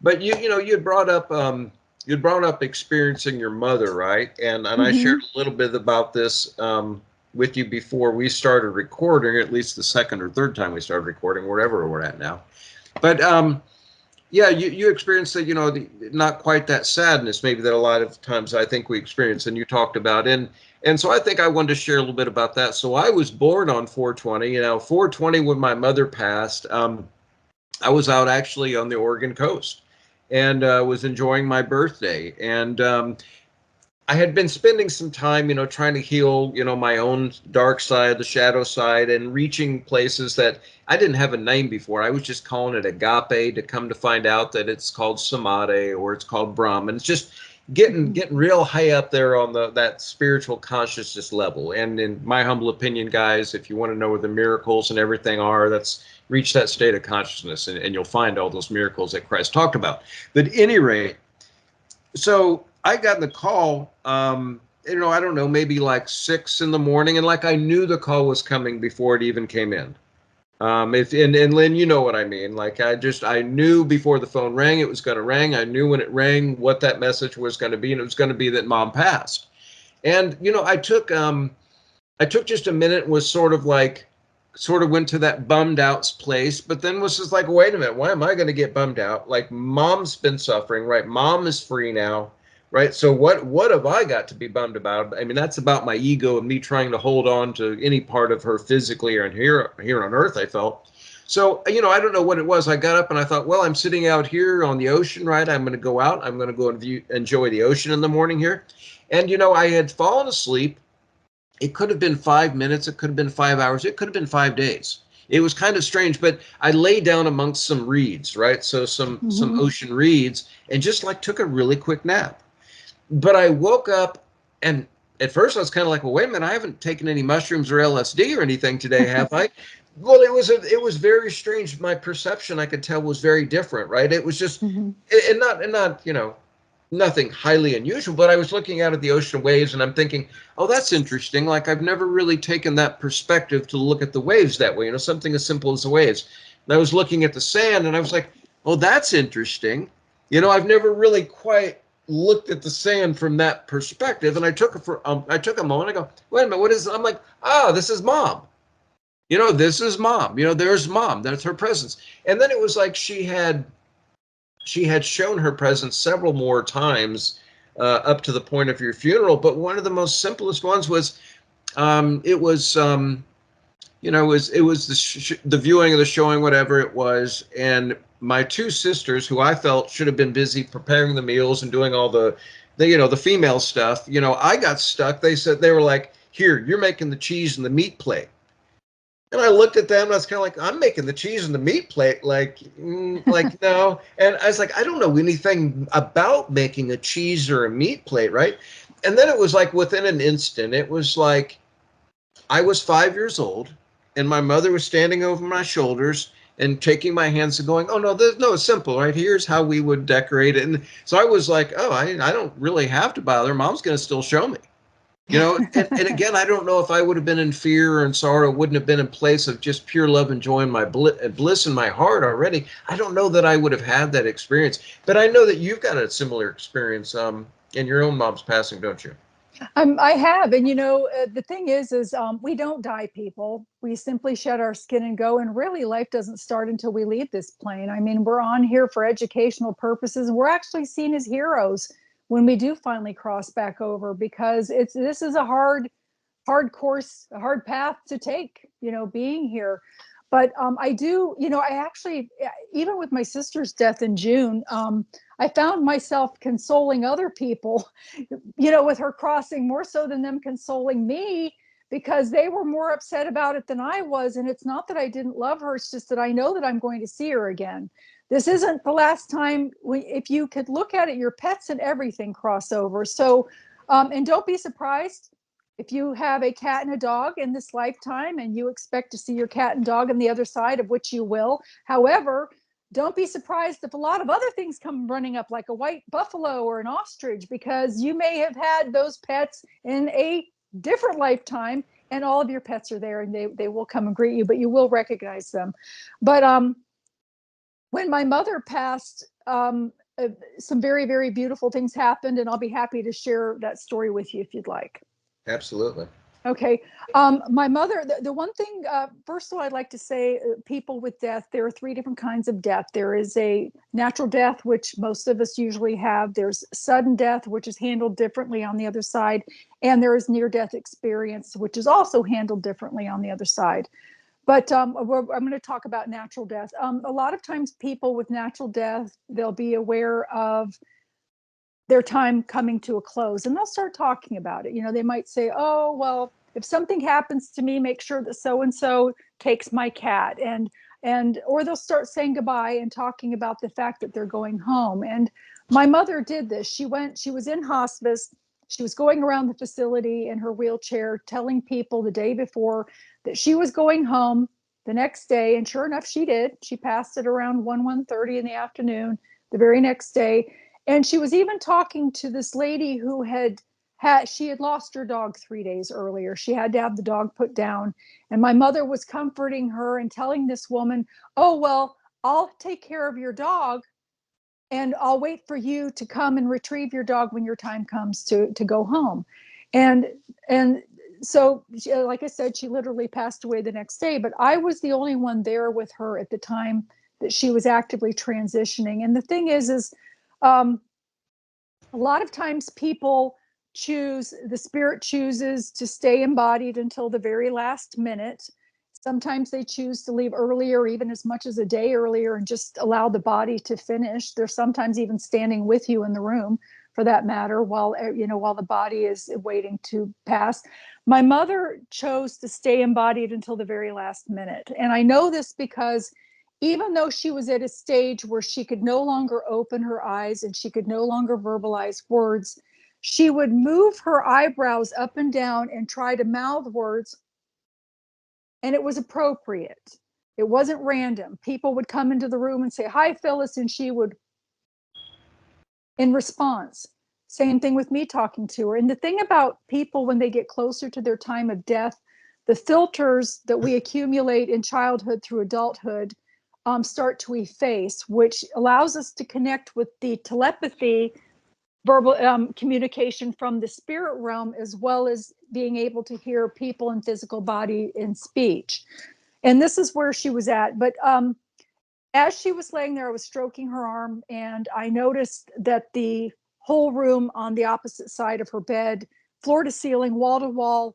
But you had brought up experiencing your mother, right? And I shared mhm. a little bit about this. With you before we started recording, at least the second or third time we started recording, wherever we're at now. But yeah, you experienced that, not quite that sadness maybe that a lot of times I think we experience, and you talked about. And so I think I wanted to share a little bit about that. So I was born on 420. 420 when my mother passed. I was out actually on the Oregon coast, and was enjoying my birthday. And I had been spending some time, trying to heal, my own dark side, the shadow side, and reaching places that I didn't have a name before. I was just calling it agape, to come to find out that it's called samadhi, or it's called Brahman. It's just getting real high up there on that spiritual consciousness level. And in my humble opinion, guys, if you want to know where the miracles and everything are, that's reach that state of consciousness, and you'll find all those miracles that Christ talked about. But at any rate, so I got the call, I don't know, maybe like 6 in the morning, and like I knew the call was coming before it even came in. If and Lynn, you know what I mean. Like I knew before the phone rang, it was going to ring. I knew when it rang what that message was going to be, and it was going to be that Mom passed. And I took just a minute, was sort of went to that bummed out place, but then was just like, wait a minute, why am I going to get bummed out? Like, Mom's been suffering, right? Mom is free now, right? So what have I got to be bummed about? I mean, that's about my ego and me trying to hold on to any part of her physically or here on earth, I felt. So, I don't know what it was. I got up and I thought, well, I'm sitting out here on the ocean, right? I'm going to go out. I'm going to go and enjoy the ocean in the morning here. And, I had fallen asleep. It could have been 5 minutes. It could have been 5 hours. It could have been 5 days. It was kind of strange, but I lay down amongst some reeds, right? So some Mhm. ocean reeds, and just like took a really quick nap. But I woke up, and at first I was kind of like, well, wait a minute, I haven't taken any mushrooms or LSD or anything today, have I? Well, it was very strange. My perception, I could tell, was very different, right? It was just, Mhm. and not nothing highly unusual, but I was looking out at the ocean waves, and I'm thinking, oh, that's interesting. Like, I've never really taken that perspective to look at the waves that way, something as simple as the waves. And I was looking at the sand, and I was like, oh, that's interesting. I've never really quite looked at the sand from that perspective. And I took a moment. I go, wait a minute, what is it? I'm like, this is Mom. This is Mom. There's Mom. That's her presence. And then it was like she had shown her presence several more times up to the point of your funeral. But one of the most simplest ones was it was the viewing of the showing, whatever it was, and my two sisters, who I felt should have been busy preparing the meals and doing all the female stuff. I got stuck. They said, they were like, here, you're making the cheese and the meat plate. And I looked at them and I was kind of like, I'm making the cheese and the meat plate. Like no. And I was like, I don't know anything about making a cheese or a meat plate, right? And then it was like within an instant, it was like I was 5 years old and my mother was standing over my shoulders and taking my hands and going, oh no, no, it's simple, right? Here's how we would decorate it. And so I was like, oh, I don't really have to bother. Mom's going to still show me. And again, I don't know if I would have been in fear or in sorrow, wouldn't have been in place of just pure love and joy and my bliss in my heart already. I don't know that I would have had that experience, but I know that you've got a similar experience in your own mom's passing, don't you? I have, and the thing is we don't die, people. We simply shed our skin and go. And really, life doesn't start until we leave this plane. I mean, we're on here for educational purposes, and we're actually seen as heroes when we do finally cross back over, because this is a hard course, a hard path to take, being here. But I do, I actually, even with my sister's death in June, I found myself consoling other people, with her crossing, more so than them consoling me, because they were more upset about it than I was. And it's not that I didn't love her, it's just that I know that I'm going to see her again. This isn't the last time. If you could look at it, your pets and everything cross over. So, and don't be surprised if you have a cat and a dog in this lifetime and you expect to see your cat and dog on the other side, of which you will. However, don't be surprised if a lot of other things come running up, like a white buffalo or an ostrich, because you may have had those pets in a different lifetime, and all of your pets are there, and they will come and greet you, but you will recognize them. But when my mother passed, some very, very beautiful things happened, and I'll be happy to share that story with you if you'd like. Absolutely. Okay. My mother, the one thing, first of all, I'd like to say, people with death, there are three different kinds of death. There is a natural death, which most of us usually have. There's sudden death, which is handled differently on the other side. And there is near-death experience, which is also handled differently on the other side. But I'm going to talk about natural death. A lot of times people with natural death, they'll be aware of their time coming to a close, and they'll start talking about it. They might say, oh, well, if something happens to me, make sure that so and so takes my cat, or they'll start saying goodbye and talking about the fact that they're going home. And my mother did this. She was in hospice. She was going around the facility in her wheelchair, telling people the day before that she was going home the next day, and sure enough, she did. She passed it around 1:30 in the afternoon the very next day. And she was even talking to this lady who she had lost her dog 3 days earlier. She had to have the dog put down. And my mother was comforting her and telling this woman, oh, well, I'll take care of your dog, and I'll wait for you to come and retrieve your dog when your time comes to go home. And so, like I said, she literally passed away the next day, but I was the only one there with her at the time that she was actively transitioning. And the thing is, um, a lot of times people the spirit chooses to stay embodied until the very last minute. Sometimes they choose to leave earlier, even as much as a day earlier, and just allow the body to finish. They're sometimes even standing with you in the room, for that matter, while the body is waiting to pass. My mother chose to stay embodied until the very last minute. And I know this because even though she was at a stage where she could no longer open her eyes and she could no longer verbalize words, she would move her eyebrows up and down and try to mouth words, and it was appropriate. It wasn't random. People would come into the room and say, hi, Phyllis, and she would, in response. Same thing with me talking to her. And the thing about people, when they get closer to their time of death, the filters that we accumulate in childhood through adulthood start to efface, which allows us to connect with the telepathy, verbal communication from the spirit realm, as well as being able to hear people in physical body in speech. And this is where she was at. But as she was laying there, I was stroking her arm, and I noticed that the whole room on the opposite side of her bed, floor to ceiling, wall to wall,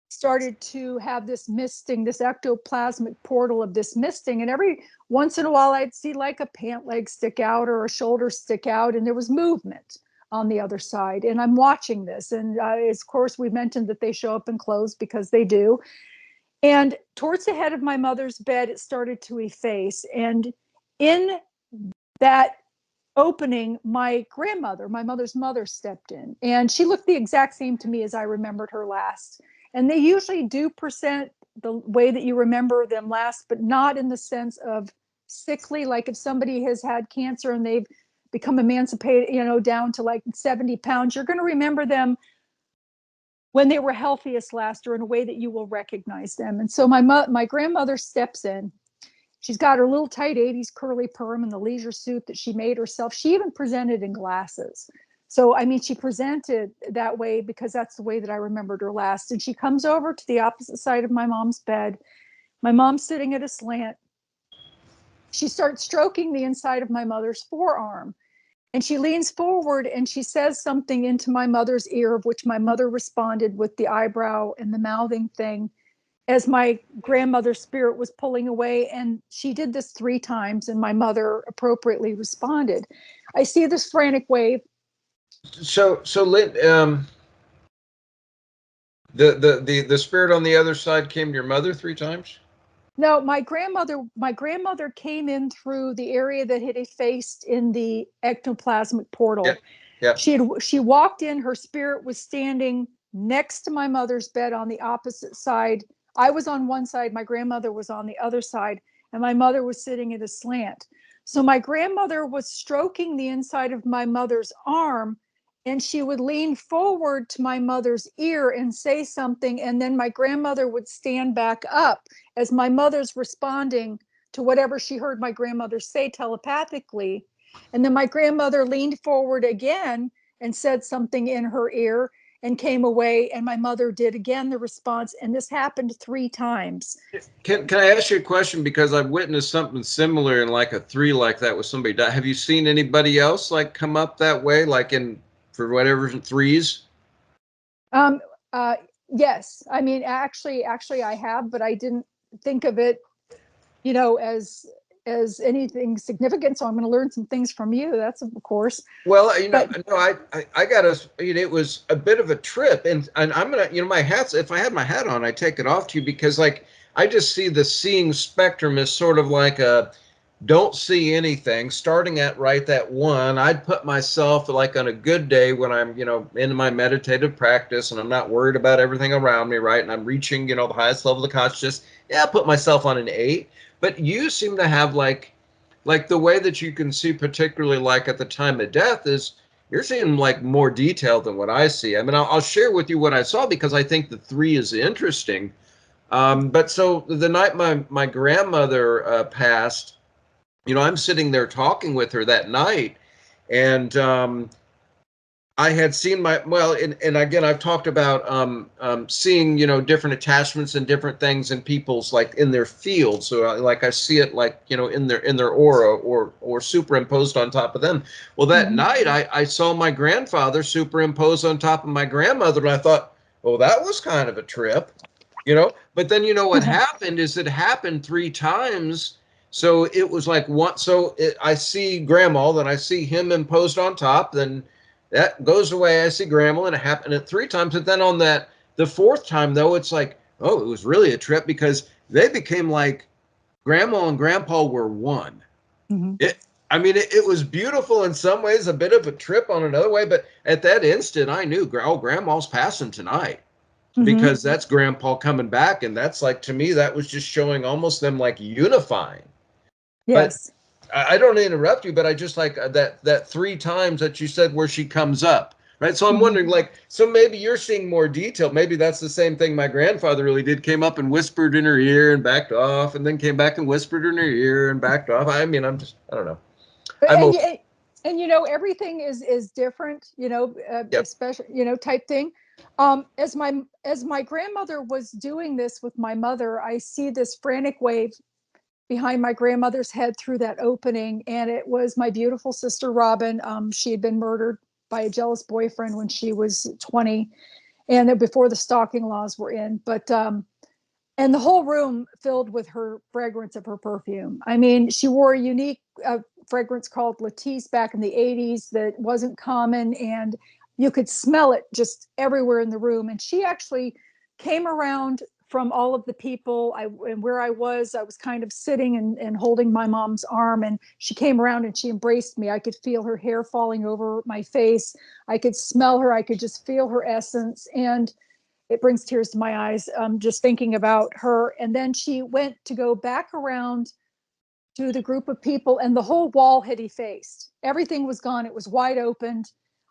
started to have this misting, this ectoplasmic portal of this misting. And every once in a while, I'd see like a pant leg stick out or a shoulder stick out, and there was movement on the other side. And I'm watching this. And of course, we mentioned that they show up in clothes because they do. And towards the head of my mother's bed, it started to efface. And in that opening, my grandmother, my mother's mother, stepped in. And she looked the exact same to me as I remembered her last. And they usually do present the way that you remember them last, but not in the sense of sickly, like if somebody has had cancer and they've become emancipated, down to like 70 pounds, you're going to remember them when they were healthiest last, or in a way that you will recognize them. And so my grandmother steps in. She's got her little tight 80s curly perm and the leisure suit that she made herself. She even presented in glasses. So, I mean, she presented that way because that's the way that I remembered her last. And she comes over to the opposite side of my mom's bed. My mom's sitting at a slant. She starts stroking the inside of my mother's forearm. And she leans forward and she says something into my mother's ear, of which my mother responded with the eyebrow and the mouthing thing, as my grandmother's spirit was pulling away. And she did this 3 times, and my mother appropriately responded. I see this frantic wave. So Lynn, the spirit on the other side came to your mother 3 times? No, my grandmother came in through the area that had effaced in the ectoplasmic portal. Yeah. Yeah. She walked in, her spirit was standing next to my mother's bed on the opposite side. I was on one side, my grandmother was on the other side, and my mother was sitting at a slant. So my grandmother was stroking the inside of my mother's arm, and she would lean forward to my mother's ear and say something, and then my grandmother would stand back up as my mother's responding to whatever she heard my grandmother say telepathically. And then my grandmother leaned forward again and said something in her ear and came away, and my mother did again the response, and this happened 3 times. Can I ask you a question, because I've witnessed something similar in like a 3 like that with somebody. Have you seen anybody else like come up that way, like in for whatever 3s? Yes, I mean, actually I have, but I didn't think of it, as anything significant. So I'm going to learn some things from you. That's of course. Well, but no, I got to, it was a bit of a trip, and I'm gonna, my hats. If I had my hat on, I take it off to you, because like I just see the seeing spectrum as sort of like a don't see anything, starting at right that 1. I'd put myself like on a good day when I'm, in my meditative practice and I'm not worried about everything around me, right? And I'm reaching, the highest level of consciousness. Yeah, I put myself on an 8. But you seem to have like the way that you can see, particularly like at the time of death, is you're seeing like more detail than what I see. I mean, I'll share with you what I saw, because I think the 3 is interesting. But so the night my grandmother passed, I'm sitting there talking with her that night, and I had seen and again, I've talked about seeing, different attachments and different things in people's, like in their field. So like I see it like, in their aura, or superimposed on top of them. Well, that night I saw my grandfather superimposed on top of my grandmother, and I thought, well, that was kind of a trip, but then, what happened is it happened 3 times. So it was like I see grandma, then I see him imposed on top, then that goes away. I see grandma, and it happened at 3 times. But then on the 4th time, though, it's like, oh, it was really a trip, because they became like grandma and grandpa were one. Mm-hmm. It was beautiful in some ways, a bit of a trip on another way. But at that instant, I knew, oh, grandma's passing tonight. Mm-hmm. Because that's grandpa coming back. And that's like, to me, that was just showing almost them like unifying. Yes. But I don't interrupt you, but I just like that 3 times that you said where she comes up, right? So I'm wondering, like, so maybe you're seeing more detail. Maybe that's the same thing my grandfather really did. Came up and whispered in her ear and backed off, and then came back and whispered in her ear and backed off. I mean, I don't know. And everything is different, Yep. especially, type thing. As my grandmother was doing this with my mother, I see this frantic wave behind my grandmother's head through that opening, and it was my beautiful sister Robin. She had been murdered by a jealous boyfriend when she was 20, and before the stalking laws were in. But and the whole room filled with her fragrance of her perfume. I mean, she wore a unique fragrance called Latisse back in the 80s that wasn't common, and you could smell it just everywhere in the room. And she actually came around from all of the people. And where I was kind of sitting and holding my mom's arm, and she came around and she embraced me. I could feel her hair falling over my face. I could smell her. I could just feel her essence. And it brings tears to my eyes just thinking about her. And then she went to go back around to the group of people, and the whole wall had effaced. Everything was gone. It was wide open.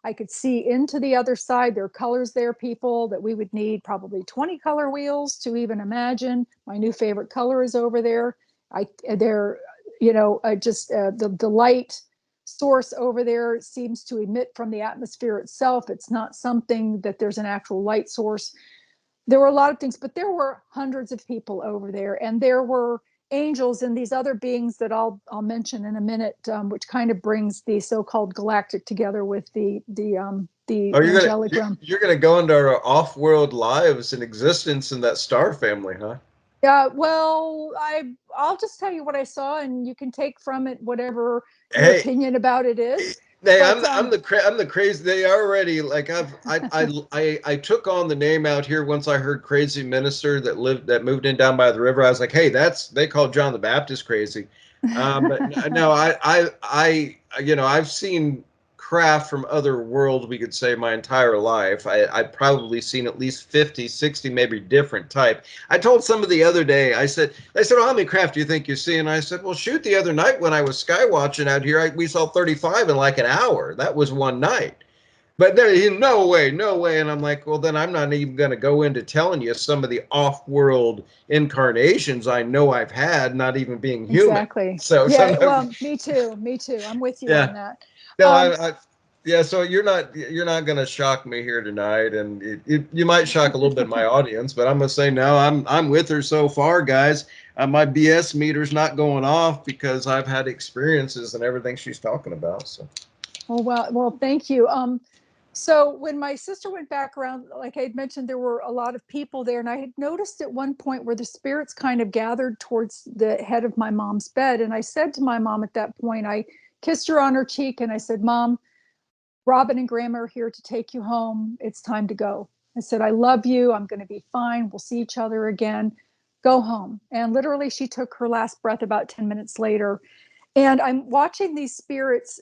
I could see into the other side. There are colors there, people, that we would need probably 20 color wheels to even imagine. My new favorite color is over there. The light source over there seems to emit from the atmosphere itself. It's not something that there's an actual light source. There were a lot of things, but there were hundreds of people over there, and there were angels and these other beings that I'll mention in a minute, which kind of brings the so-called galactic together with the angelic realm. You're gonna go into our off-world lives and existence in that star family, huh? Yeah, well, I'll just tell you what I saw, and you can take from it whatever your Hey, opinion about it is. hey, But I'm the crazy. They already like I took on the name out here once I heard crazy minister that moved in down by the river. I was like, hey, they call John the Baptist crazy. But no, I've seen craft from other worlds, we could say, my entire life. I've probably seen at least 50, 60, maybe different type. I told somebody the other day, they said, oh, how many craft do you think you see? And I said, well, shoot, the other night when I was sky watching out here, we saw 35 in like an hour. That was one night. But there, no way, no way. And I'm like, well, then I'm not even going to go into telling you some of the off-world incarnations I know I've had, not even being human. exactly. So Yeah, sometimes, well, me too. Me too. I'm with you on yeah. that. No, Um, yeah. So you're not gonna shock me here tonight, and you might shock a little bit my audience, but I'm gonna say no. I'm with her so far, guys. My BS meter's not going off because I've had experiences and everything she's talking about. So. Oh, well, thank you. So when my sister went back around, like I had mentioned, there were a lot of people there, and I had noticed at one point where the spirits kind of gathered towards the head of my mom's bed. And I said to my mom at that point, I kissed her on her cheek and I said, Mom, Robin and Grandma are here to take you home. It's time to go. I said, I love you. I'm going to be fine. We'll see each other again. Go home. And literally, she took her last breath about 10 minutes later. And I'm watching these spirits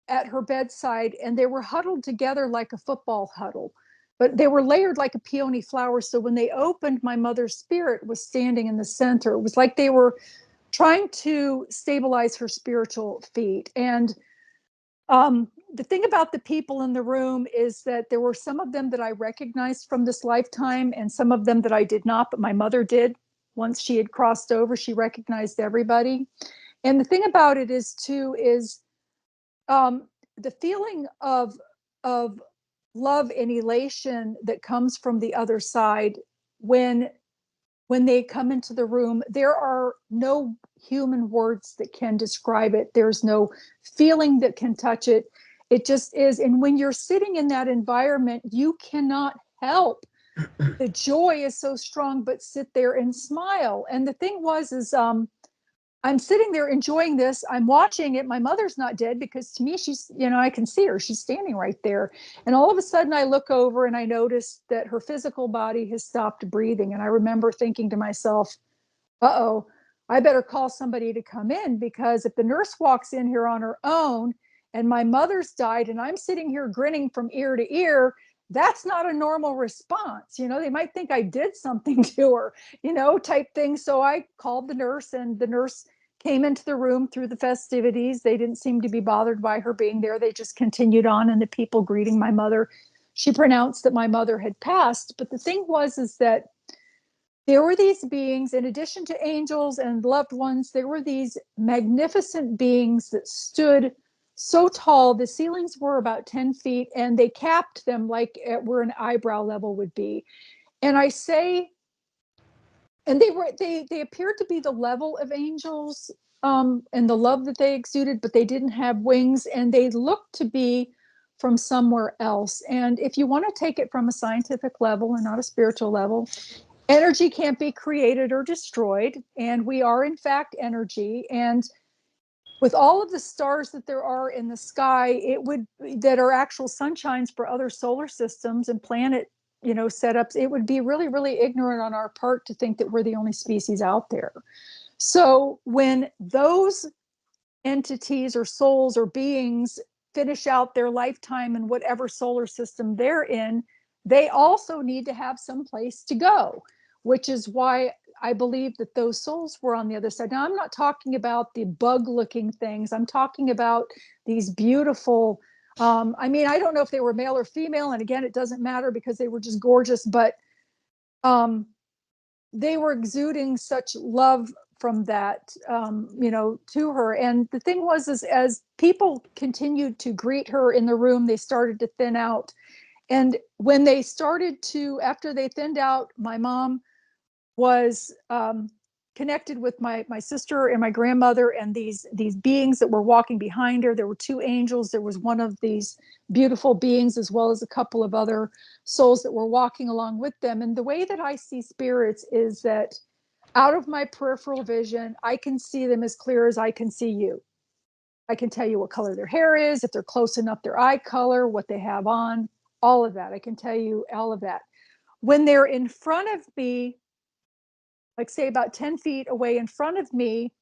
at her bedside, and they were huddled together like a football huddle, but they were layered like a peony flower. So when they opened, my mother's spirit was standing in the center. It was like they were trying to stabilize her spiritual feet. And the thing about the people in the room is that there were some of them that I recognized from this lifetime and some of them that I did not, but my mother did. Once she had crossed over, she recognized everybody. And the thing about it is too is the feeling of love and elation that comes from the other side when they come into the room. There are no human words that can describe it. There's no feeling that can touch it. It just is. And when you're sitting in that environment, you cannot help. The joy is so strong, but sit there and smile. And the thing was, is I'm sitting there enjoying this. I'm watching it. My mother's not dead because to me, she's, I can see her. She's standing right there. And all of a sudden I look over and I notice that her physical body has stopped breathing. And I remember thinking to myself, uh-oh, I better call somebody to come in, because if the nurse walks in here on her own and my mother's died and I'm sitting here grinning from ear to ear, that's not a normal response. They might think I did something to her, type thing. So I called the nurse, and the nurse came into the room through the festivities. They didn't seem to be bothered by her being there. They just continued on, and the people greeting my mother. She pronounced that my mother had passed. But the thing was, is that there were these beings, in addition to angels and loved ones, there were these magnificent beings that stood so tall. The ceilings were about 10 feet, and they capped them like at where an eyebrow level would be. And I say, and they appeared to be the level of angels, and the love that they exuded, but they didn't have wings, and they looked to be from somewhere else. And if you want to take it from a scientific level and not a spiritual level, Energy can't be created or destroyed, and we are in fact energy. And with all of the stars that there are in the sky, it would that are actual sunshines for other solar systems and planet, setups, it would be really, really ignorant on our part to think that we're the only species out there. So when those entities or souls or beings finish out their lifetime in whatever solar system they're in, they also need to have some place to go, which is why I believe that those souls were on the other side. Now, I'm not talking about the bug looking things. I'm talking about these beautiful, I mean, I don't know if they were male or female. And again, it doesn't matter because they were just gorgeous, but um, they were exuding such love from that, to her. And the thing was, is as people continued to greet her in the room, they started to thin out. And when they started to, after they thinned out, my mom was connected with my sister and my grandmother and these beings that were walking behind her. There were two angels. There was one of these beautiful beings as well as a couple of other souls that were walking along with them. And the way that I see spirits is that out of my peripheral vision, I can see them as clear as I can see you. I can tell you what color their hair is, if they're close enough, their eye color, what they have on, all of that. I can tell you all of that. When they're in front of me, like say about 10 feet away in front of me,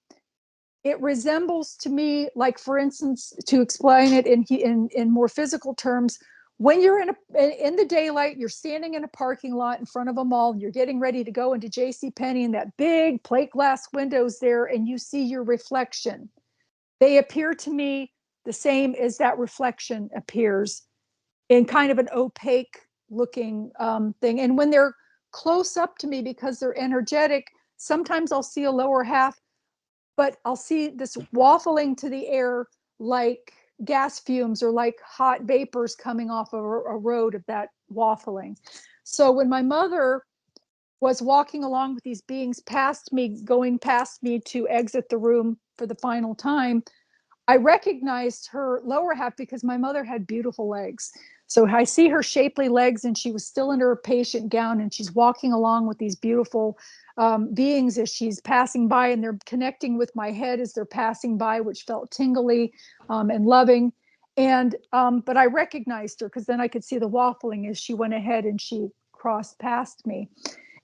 it resembles to me, like for instance, to explain it in more physical terms, when you're in the daylight, you're standing in a parking lot in front of a mall, and you're getting ready to go into J.C. Penney, and that big plate glass windows there, and you see your reflection. They appear to me the same as that reflection appears in kind of an opaque looking thing. And when they're close up to me, because they're energetic, sometimes I'll see a lower half, but I'll see this waffling to the air like gas fumes or like hot vapors coming off of a road of that waffling. So when my mother was walking along with these beings past me, going past me to exit the room for the final time, I recognized her lower half because my mother had beautiful legs. So I see her shapely legs, and she was still in her patient gown, and she's walking along with these beautiful beings as she's passing by, and they're connecting with my head as they're passing by, which felt tingly and loving. And but I recognized her because then I could see the waffling as she went ahead and she crossed past me.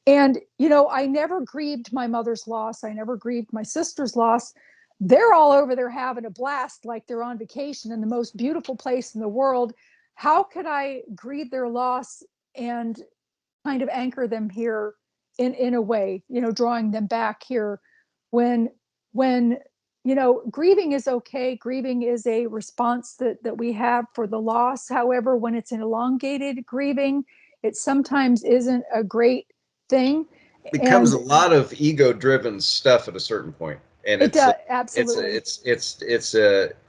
And, I never grieved my mother's loss. I never grieved my sister's loss. They're all over there having a blast, like they're on vacation in the most beautiful place in the world. How could I grieve their loss and kind of anchor them here in a way, drawing them back here when grieving is okay. Grieving is a response that we have for the loss. However, when it's an elongated grieving, it sometimes isn't a great thing. Becomes And a lot of ego-driven stuff at a certain point, and it it's does, it's a, absolutely.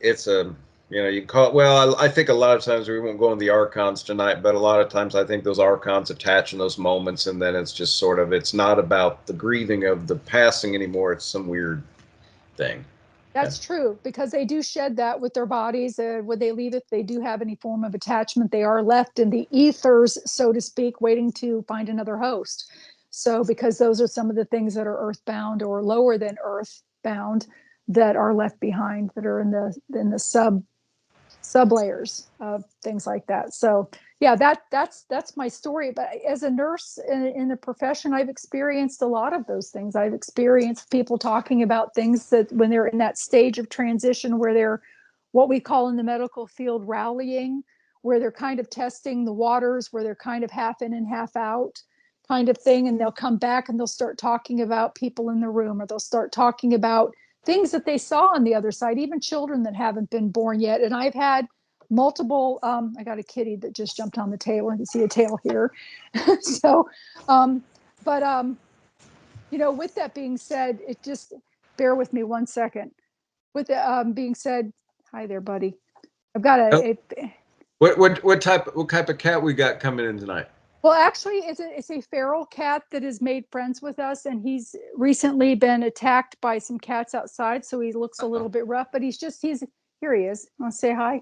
it's a you can call it. Well, I think a lot of times we won't go into the archons tonight, but a lot of times I think those archons attach in those moments, and then it's just sort of, it's not about the grieving of the passing anymore. It's some weird thing. Yeah. That's true, because they do shed that with their bodies. When they leave, if they do have any form of attachment, they are left in the ethers, so to speak, waiting to find another host. So, because those are some of the things that are earthbound or lower than earthbound that are left behind, that are in the sub layers of things like that. So yeah, that's my story. But as a nurse in the profession, I've experienced a lot of those things. I've experienced people talking about things that when they're in that stage of transition where they're what we call in the medical field rallying, where they're kind of testing the waters, where they're kind of half in and half out kind of thing. And they'll come back and they'll start talking about people in the room, or they'll start talking about things that they saw on the other side, even children that haven't been born yet. And I've had multiple, I got a kitty that just jumped on the table. You can see a tail here. So, um, but, with that being said, it just, bear with me one second. With the being said, hi there, buddy. I've got Oh, a what type of cat we got coming in tonight? well, actually, it's a feral cat that has made friends with us, and he's recently been attacked by some cats outside, so he looks a little bit rough. But he's here. He is. Want to say hi?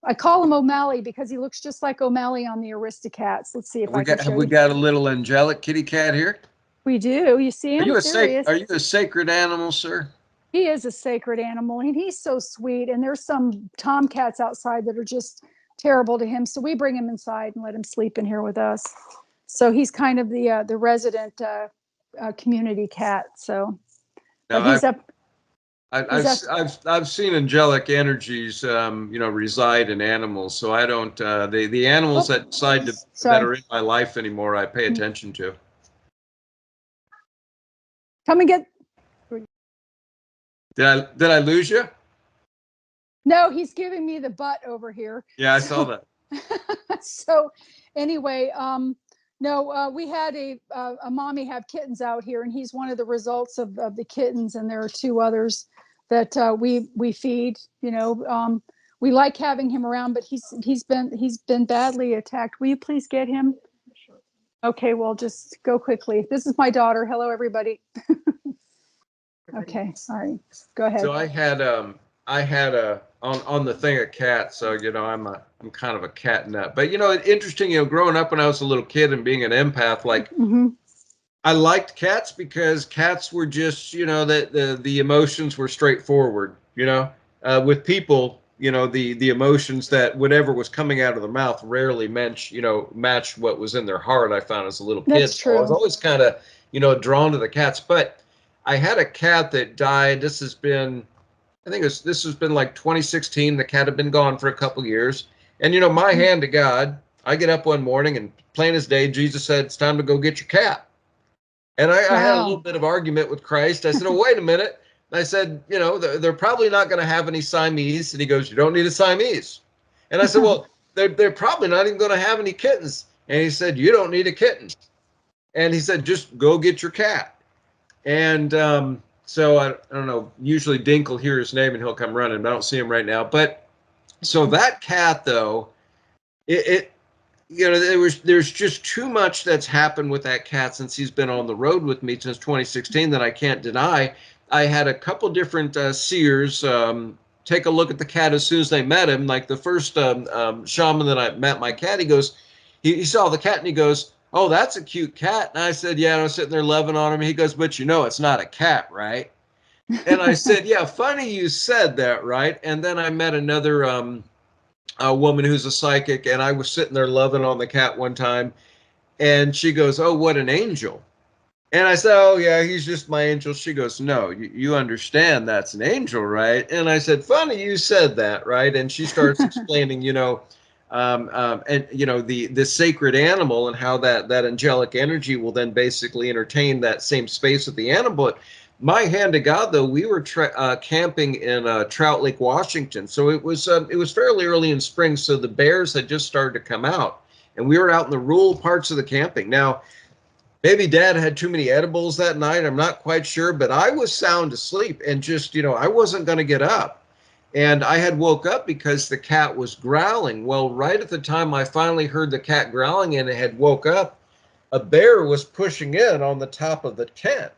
I call him O'Malley because he looks just like O'Malley on the Aristocats. Let's see if I can show Have we you. got a little angelic kitty cat here? We do. You see him? There he is. Are you a sacred animal, sir? He is a sacred animal, and he's so sweet. And there's some tomcats outside that are just terrible to him. So we bring him inside and let him sleep in here with us. So he's kind of the resident community cat. So, but Now, he's up. I've seen angelic energies, reside in animals. So I don't the animals that that are in my life anymore, I pay attention to. Come and get. Did I lose you? No, he's giving me the butt over here. Yeah, I saw that. So anyway, no, we had a mommy have kittens out here, and he's one of the results of the kittens, and there are two others that we feed. We like having him around, but he's been badly attacked. Will you please get him? Okay, well, just go quickly. This is my daughter. Hello, everybody. Okay, all right, go ahead. So I had on the thing of cats. So I'm kind of a cat nut. But interesting. Growing up when I was a little kid and being an empath, like I liked cats because cats were just the emotions were straightforward. With people, the emotions that whatever was coming out of their mouth rarely matched what was in their heart. I found as a little kid. That's true. So I was always kind of drawn to the cats, but I had a cat that died. This has been like 2016. The cat had been gone for a couple years. And, my hand to God, I get up one morning and plain as day, Jesus said, it's time to go get your cat. And I had a little bit of argument with Christ. I said, oh, wait a minute. I said, they're probably not going to have any Siamese. And he goes, you don't need a Siamese. And I said, well, they're probably not even going to have any kittens. And he said, you don't need a kitten. And he said, just go get your cat. And so I don't know, usually Dink will hear his name and he'll come running, but I don't see him right now. But so that cat, though, there's just too much that's happened with that cat since he's been on the road with me since 2016 that I can't deny. I had a couple different seers take a look at the cat as soon as they met him. Like the first shaman that I met my cat, he saw the cat and he goes, oh, that's a cute cat. And I said, yeah, and I was sitting there loving on him. He goes, but it's not a cat, right? And I said, yeah, funny you said that, right? And then I met another a woman who's a psychic, and I was sitting there loving on the cat one time, and she goes, oh, what an angel. And I said, oh, yeah, he's just my angel. She goes, no, you understand that's an angel, right? And I said, funny you said that, right? And she starts explaining, the sacred animal and how that angelic energy will then basically entertain that same space with the animal. But my hand to God, though, we were camping in Trout Lake, Washington. So it was fairly early in spring. So the bears had just started to come out, and we were out in the rural parts of the camping. Now, maybe Dad had too many edibles that night. I'm not quite sure, but I was sound asleep and just, I wasn't going to get up. And I had woke up because the cat was growling. Well, right at the time I finally heard the cat growling and it had woke up, a bear was pushing in on the top of the tent.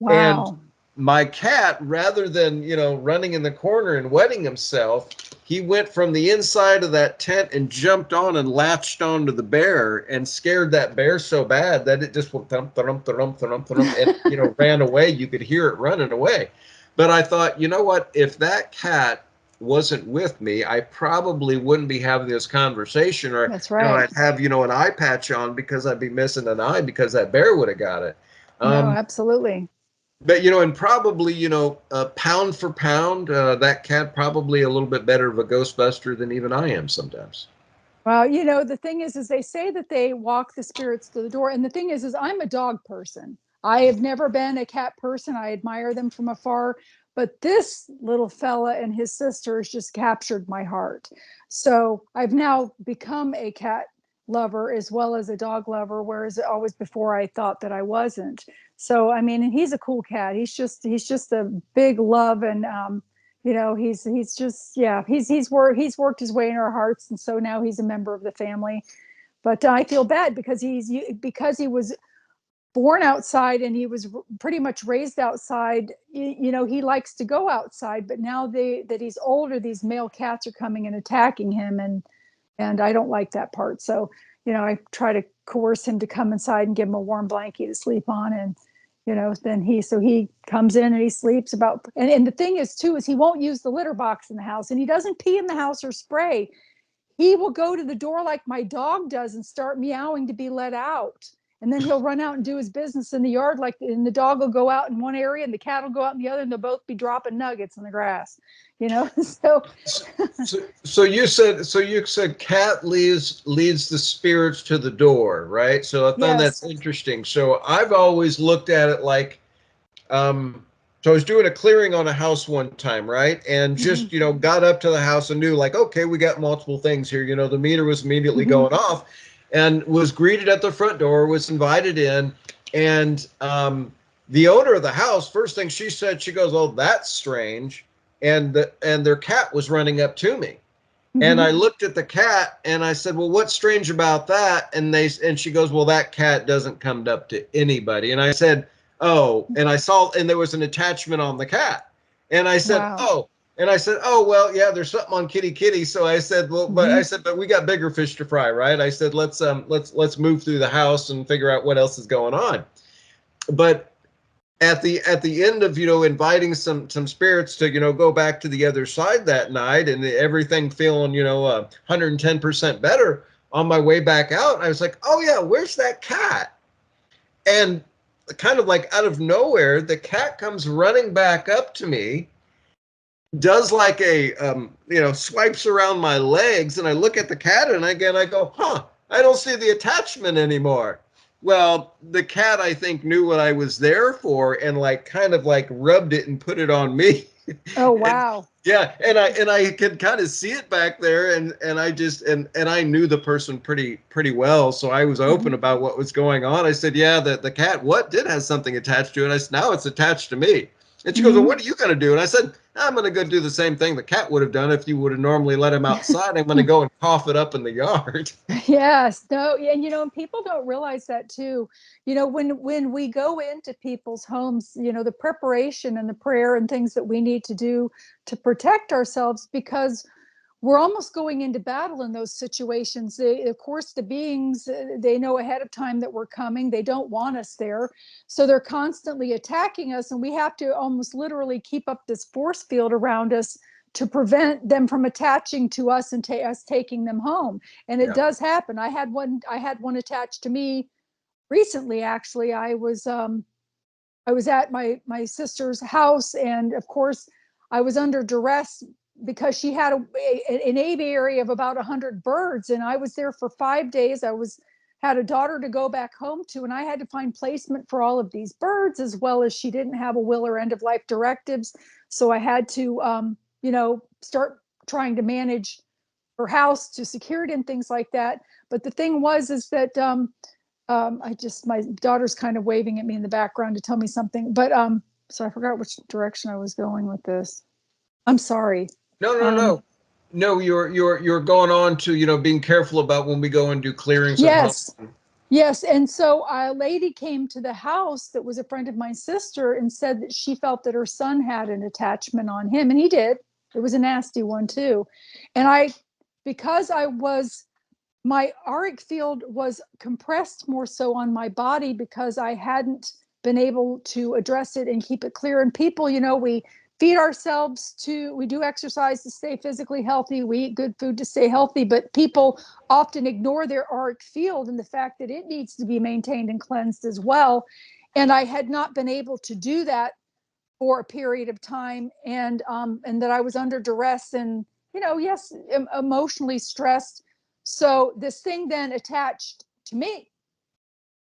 Wow. And my cat, rather than, running in the corner and wetting himself, he went from the inside of that tent and jumped on and latched onto the bear and scared that bear so bad that it just went thump, thump, thump, thump, thump, and, ran away. You could hear it running away. But I thought, you know what? If that cat wasn't with me, I probably wouldn't be having this conversation. Or that's right. I'd have, an eye patch on because I'd be missing an eye because that bear would have got it. No, absolutely. But, and probably, pound for pound, that cat probably a little bit better of a Ghostbuster than even I am sometimes. Well, the thing is they say that they walk the spirits to the door. And the thing is I'm a dog person. I have never been a cat person. I admire them from afar. But this little fella and his sisters just captured my heart. So I've now become a cat lover as well as a dog lover, whereas always before I thought that I wasn't. So, I mean, and he's a cool cat. He's just a big love. And, he's just, yeah, he's worked his way in our hearts. And so now he's a member of the family. But I feel bad because he was born outside and he was pretty much raised outside. You know, he likes to go outside, but now that he's older, these male cats are coming and attacking him, and I don't like that part. So, you know, I try to coerce him to come inside and give him a warm blanket to sleep on. And, you know, then he comes in and he sleeps about, and the thing is too, is he won't use the litter box in the house, and he doesn't pee in the house or spray. He will go to the door like my dog does and start meowing to be let out. And then he'll run out and do his business in the yard, and the dog will go out in one area and the cat will go out in the other, and they'll both be dropping nuggets in the grass, you know. So you said cat leads the spirits to the door, right? So I found Yes. that's interesting. So I've always looked at it like, so I was doing a clearing on a house one time, right? And just, you know, got up to the house and knew like, okay, we got multiple things here. You know, the meter was immediately going off, and was greeted at the front door, was invited in. And the owner of the house, first thing she said, she goes, "Oh, that's strange." And their cat was running up to me. And I looked at the cat and I said, "Well, what's strange about that?" And she goes, "Well, that cat doesn't come up to anybody." And I said, "Oh," and I saw, and there was an attachment on the cat. And I said, Wow. "Oh," and I said, "Oh, well, yeah, there's something on kitty kitty." So I said, "Well, but we got bigger fish to fry, right?" I said, let's move through the house and figure out what else is going on." But at the end of, you know, inviting some spirits to, you know, go back to the other side that night, and everything feeling, you know, 110% better, on my way back out, I was like, "Oh yeah, where's that cat?" And kind of like out of nowhere, the cat comes running back up to me, does like a you know, swipes around my legs, and I look at the cat, and again I go, "Huh, I don't see the attachment anymore." Well, the cat, I think, knew what I was there for, and like kind of like rubbed it and put it on me. Oh, And wow. yeah, and I could kind of see it back there, and I just and I knew the person pretty well, so I was open about what was going on. I said, "Yeah, the cat did have something attached to it." I said, "Now it's attached to me." And she goes, "Well, what are you going to do?" And I said, "I'm going to go do the same thing the cat would have done if you would have normally let him outside. I'm going to go and cough it up in the yard." Yes, no, yeah, and you know, people don't realize that too. You know, when we go into people's homes, you know, the preparation and the prayer and things that we need to do to protect ourselves, because we're almost going into battle in those situations. Of course, the beings, they know ahead of time that we're coming. They don't want us there, so they're constantly attacking us, and we have to almost literally keep up this force field around us to prevent them from attaching to us and us taking them home. And it Yeah. does happen. I had one attached to me recently. Actually, I was at my sister's house, and of course, I was under duress because she had an aviary of about 100 birds, and I was there for 5 days. Had a daughter to go back home to, and I had to find placement for all of these birds, as well as she didn't have a will or end of life directives. So I had to, you know, start trying to manage her house to security and things like that. But the thing was, is that my daughter's kind of waving at me in the background to tell me something, but so I forgot which direction I was going with this. I'm sorry. No, no, Um, no. No, you're going on to, you know, being careful about when we go and do clearings at home. yes, yes. And so a lady came to the house that was a friend of my sister and said that she felt that her son had an attachment on him, and he did. It was a nasty one too. And because my auric field was compressed more so on my body, because I hadn't been able to address it and keep it clear. And people, you know, we we do exercise to stay physically healthy. We eat good food to stay healthy, but people often ignore their auric field and the fact that it needs to be maintained and cleansed as well. And I had not been able to do that for a period of time, and that I was under duress and, you know, yes, emotionally stressed. So this thing then attached to me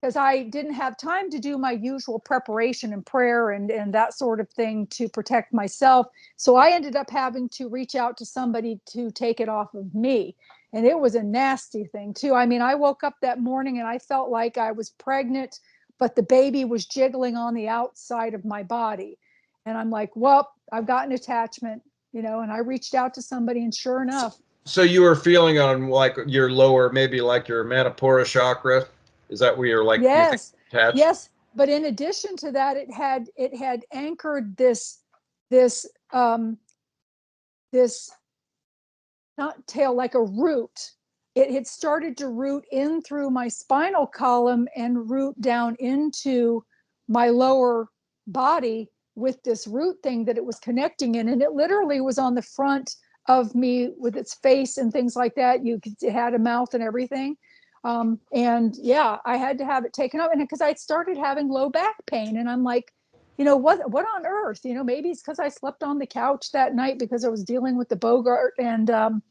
because I didn't have time to do my usual preparation and prayer and that sort of thing to protect myself. So I ended up having to reach out to somebody to take it off of me. And it was a nasty thing too. I mean, I woke up that morning and I felt like I was pregnant, but the baby was jiggling on the outside of my body. And I'm like, well, I've got an attachment, you know, and I reached out to somebody, and sure enough. So you were feeling on like your lower, maybe like your Manipura chakra. Is that where you're like, you think Yes, attached? yes. but in addition to that, it had anchored this this not tail, like a root. It had started to root in through my spinal column and root down into my lower body with this root thing that it was connecting in. And it literally was on the front of me with its face and things like that. It had a mouth and everything. And yeah, I had to have it taken out. And because I started having low back pain, and I'm like, what on earth? Maybe it's because I slept on the couch that night because I was dealing with the Bogart. And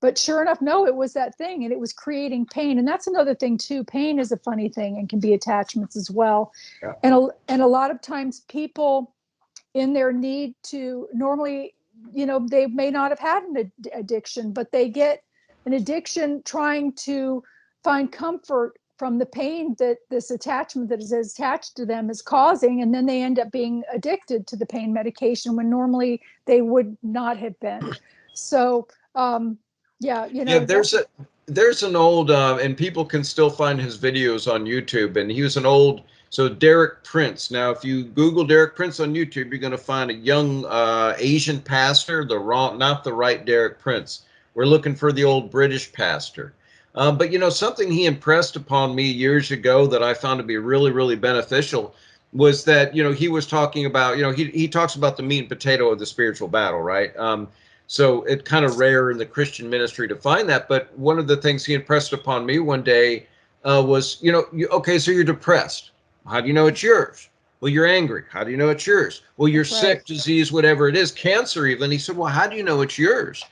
but sure enough, no, it was that thing, and it was creating pain. And that's another thing too. Pain is a funny thing and can be attachments as well. Yeah. And a lot of times people in their need to normally, they may not have had an addiction, but they get an addiction trying to find comfort from the pain that this attachment that is attached to them is causing. And then they end up being addicted to the pain medication when normally they would not have been. So, yeah, there's an old, and people can still find his videos on YouTube, and he was an old, so Derek Prince. Now, if you Google Derek Prince on YouTube, you're going to find a young Asian pastor, not the right Derek Prince. We're looking for the old British pastor. But something he impressed upon me years ago that I found to be really, really beneficial was that, he was talking about, he talks about the meat and potato of the spiritual battle, right? So it's kind of rare in the Christian ministry to find that. But one of the things he impressed upon me one day was, okay, so you're depressed. How do you know it's yours? Well, you're angry. How do you know it's yours? Well, you're sick, disease, whatever it is, cancer even. He said, well, how do you know it's yours?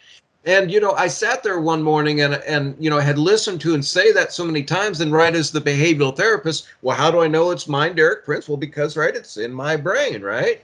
And, I sat there one morning and had listened to him say that so many times. And right as the behavioral therapist, well, how do I know it's mine, Derek Prince? Well, because, right, it's in my brain, right?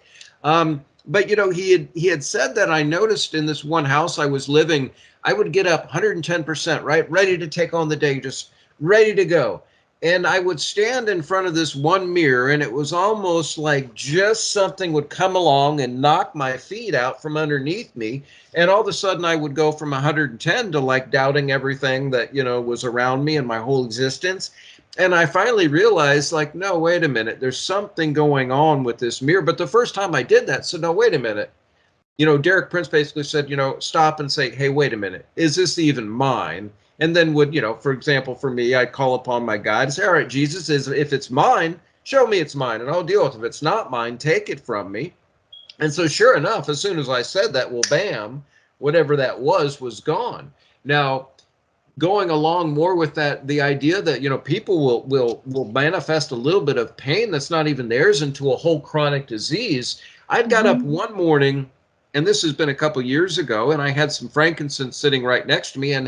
But, he had said that I noticed in this one house I was living, I would get up 110%, right? Ready to take on the day, just ready to go. And I would stand in front of this one mirror, and it was almost like just something would come along and knock my feet out from underneath me. And all of a sudden I would go from 110 to like doubting everything that, was around me and my whole existence. And I finally realized, like, no, wait a minute, there's something going on with this mirror. But the first time I did that, said, no, wait a minute. Derek Prince basically said, stop and say, hey, wait a minute, is this even mine? And then would, for example, for me, I'd call upon my God and say, all right, Jesus, if it's mine, show me it's mine, and I'll deal with it. If it's not mine, take it from me. And so sure enough, as soon as I said that, well, bam, whatever that was gone. Now, going along more with that, the idea that, people will manifest a little bit of pain that's not even theirs into a whole chronic disease. I'd got up one morning, and this has been a couple years ago, and I had some frankincense sitting right next to me, and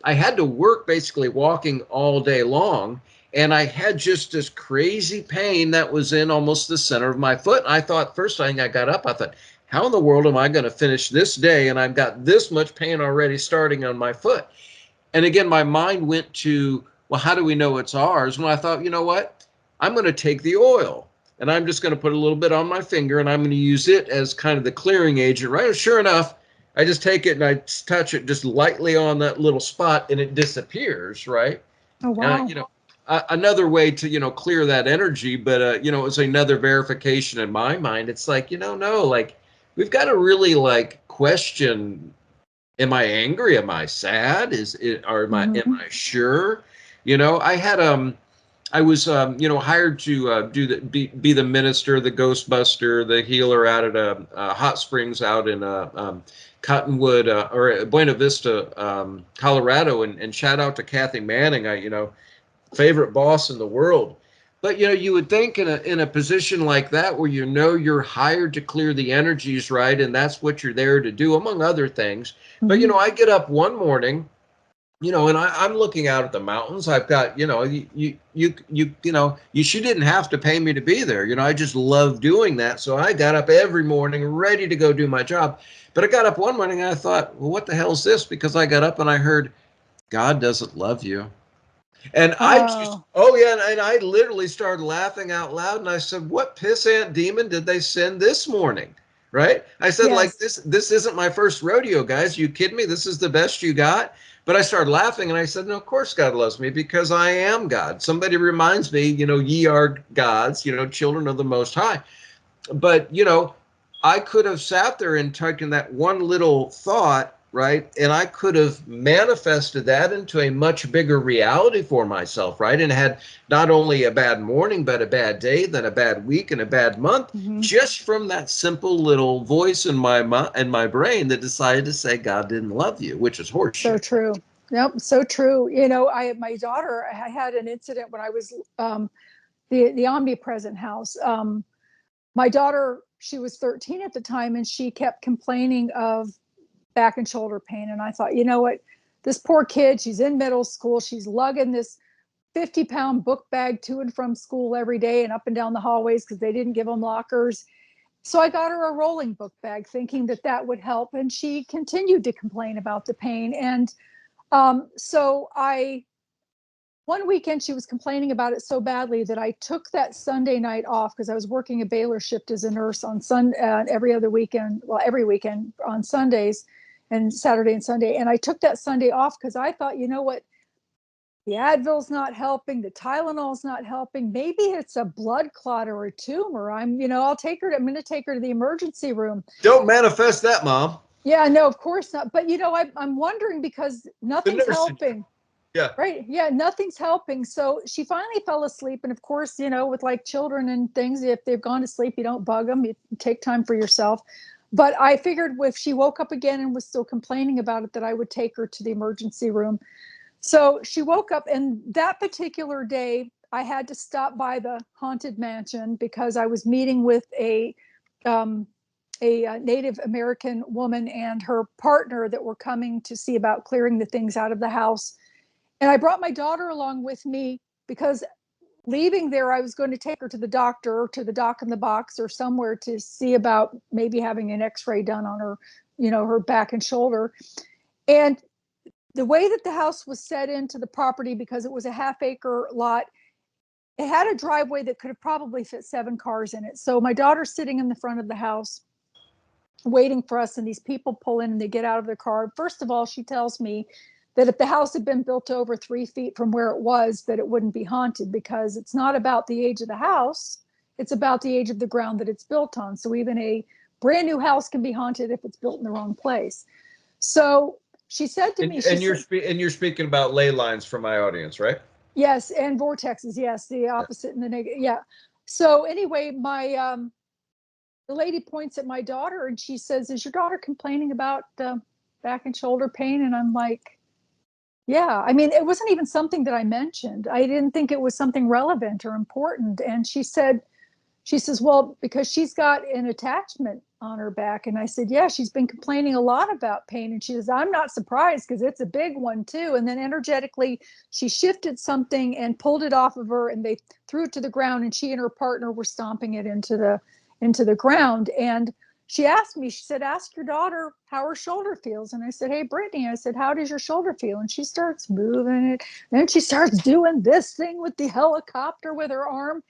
I had to work basically walking all day long, and I had just this crazy pain that was in almost the center of my foot. And I thought, first thing I got up, I thought, how in the world am I going to finish this day? And I've got this much pain already starting on my foot. And again, my mind went to, well, how do we know it's ours? And I thought, you know what? I'm going to take the oil, and I'm just going to put a little bit on my finger, and I'm going to use it as kind of the clearing agent, right? And sure enough, I just take it and I touch it just lightly on that little spot, and it disappears, right? Oh, wow. Another way to, clear that energy, but, it was another verification in my mind. It's like, no, like, we've got to really like question, am I angry? Am I sad? Am I sure? I was hired to be the minister, the Ghostbuster, the healer out at Hot Springs out in Cottonwood or Buena Vista, Colorado, and shout out to Kathy Manning, favorite boss in the world. But you would think in a position like that where you're hired to clear the energies, right, and that's what you're there to do, among other things. But I get up one morning, and I'm looking out at the mountains. I've got, you didn't have to pay me to be there. I just love doing that. So I got up every morning ready to go do my job. But I got up one morning and I thought, well, what the hell is this? Because I got up and I heard, God doesn't love you. And and I literally started laughing out loud. And I said, what pissant demon did they send this morning? right? I said, like, Yes. this isn't my first rodeo, guys. You kidding me? This is the best you got? But I started laughing and I said, no, of course God loves me because I am God. Somebody reminds me, ye are gods, children of the Most High. But, I could have sat there and taken that one little thought, right? And I could have manifested that into a much bigger reality for myself, right? And had not only a bad morning, but a bad day, then a bad week and a bad month, Hmm. just from that simple little voice in my brain that decided to say God didn't love you, which is So horseshit. true. Yep, so true. My daughter, I had an incident when I was the omnipresent house. My daughter, she was 13 at the time, and she kept complaining of back and shoulder pain. And I thought, you know what? This poor kid, she's in middle school. She's lugging this 50-pound book bag to and from school every day and up and down the hallways because they didn't give them lockers. So I got her a rolling book bag thinking that that would help. And she continued to complain about the pain. And so one weekend she was complaining about it so badly that I took that Sunday night off because I was working a Baylor shift as a nurse on every other weekend, well, every weekend on Sundays and Saturday and Sunday. And I took that Sunday off because I thought, you know what? The Advil's not helping. The Tylenol's not helping. Maybe it's a blood clot or a tumor. I'm going to take her to the emergency room. Don't manifest that, Mom. Yeah, no, of course not. But, I'm wondering because The nothing's nurse. helping. Yeah. Right. Yeah, nothing's helping. So she finally fell asleep. And of course, with like children and things, if they've gone to sleep, you don't bug them. You take time for yourself. But I figured if she woke up again and was still complaining about it, that I would take her to the emergency room. So she woke up, and that particular day, I had to stop by the haunted mansion because I was meeting with um, a Native American woman and her partner that were coming to see about clearing the things out of the house. And I brought my daughter along with me because leaving there, I was going to take her to the doctor, or to the doc in the box, or somewhere to see about maybe having an x-ray done on her, her back and shoulder. And the way that the house was set into the property, because it was a half-acre lot, it had a driveway that could have probably fit 7 cars in it. So my daughter's sitting in the front of the house waiting for us, and these people pull in and they get out of their car. First of all, she tells me that if the house had been built over 3 feet from where it was, that it wouldn't be haunted, because it's not about the age of the house, it's about the age of the ground that it's built on. So even a brand new house can be haunted if it's built in the wrong place. So she said to me, she said, And you're speaking about ley lines for my audience, right? yes, and vortexes, yes, the opposite and the negative, yeah. So anyway, the lady points at my daughter and she says, "Is your daughter complaining about back and shoulder pain?" And I'm like, "Yeah." I mean, it wasn't even something that I mentioned. I didn't think it was something relevant or important. And she says, "Well, because she's got an attachment on her back." And I said, "Yeah, she's been complaining a lot about pain." And she says, "I'm not surprised because it's a big one too." And then energetically, she shifted something and pulled it off of her, and they threw it to the ground. And she and her partner were stomping it into the ground. And she asked me, she said, "Ask your daughter how her shoulder feels." And I said, "Hey, Brittany," I said, "How does your shoulder feel?" And she starts moving it. Then she starts doing this thing with the helicopter with her arm.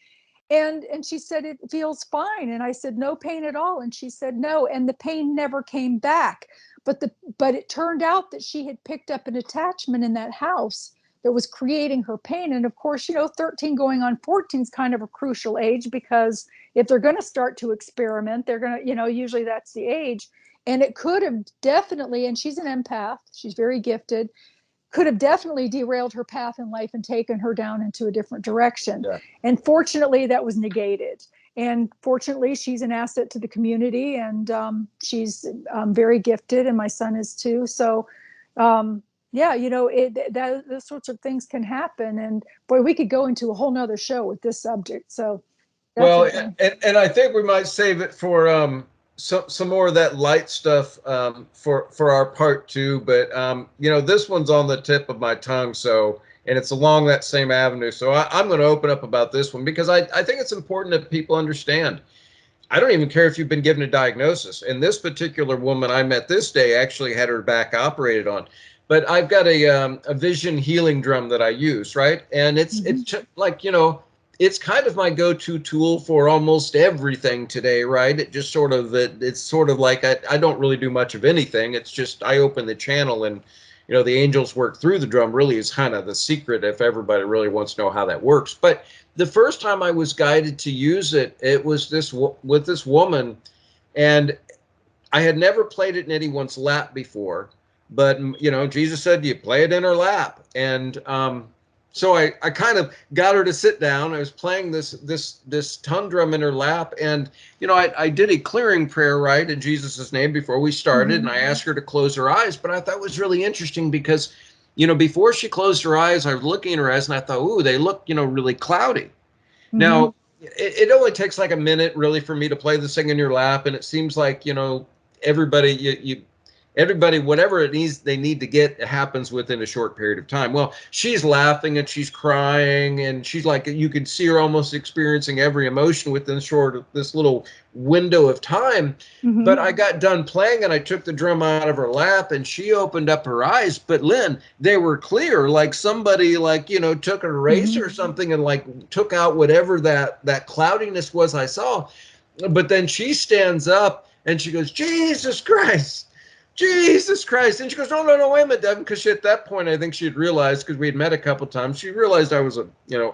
And she said, "It feels fine." And I said, "No pain at all?" And she said, "No." And the pain never came back. But it turned out that she had picked up an attachment in that house that was creating her pain. And of course, 13 going on 14 is kind of a crucial age, because if they're going to start to experiment, they're going to, usually that's the age. And it could have definitely, and she's an empath, she's very gifted, could have definitely derailed her path in life and taken her down into a different direction. Yeah. And fortunately, that was negated. And fortunately, she's an asset to the community, and she's very gifted, and my son is too. So, yeah, those sorts of things can happen. And boy, we could go into a whole nother show with this subject. So, Well, definitely. and I think we might save it for some more of that light stuff for our part 2. But this one's on the tip of my tongue, and it's along that same avenue. So I'm going to open up about this one because I think it's important that people understand. I don't even care if you've been given a diagnosis. And this particular woman I met this day actually had her back operated on. But I've got a vision healing drum that I use, right? And it's Mhm. like, it's kind of my go-to tool for almost everything today, right? It just sort of, it's sort of like I don't really do much of anything. It's just I open the channel and, the angels work through the drum really is kind of the secret if everybody really wants to know how that works. But the first time I was guided to use it, it was with this woman, and I had never played it in anyone's lap before, but Jesus said you play it in her lap, and so I kind of got her to sit down. I was playing this tongue drum in her lap, and I did a clearing prayer right in Jesus's name before we started, and I asked her to close her eyes. But I thought it was really interesting because before she closed her eyes, I was looking at her eyes, and I thought, ooh, they look really cloudy. Now, it only takes like a minute really for me to play this thing in your lap, and it seems like everybody everybody whatever they need to get, it happens within a short period of time. Well, she's laughing and she's crying, and she's like, you could see her almost experiencing every emotion within this little window of time. But I got done playing and I took the drum out of her lap and she opened up her eyes. But Lynn, they were clear, like somebody took an eraser or something and like took out whatever that cloudiness was I saw. But then she stands up and she goes, Jesus Christ. Jesus Christ. And she goes, no, wait a minute, Devin, because at that point, I think she had realized, because we had met a couple of times, she realized I was a,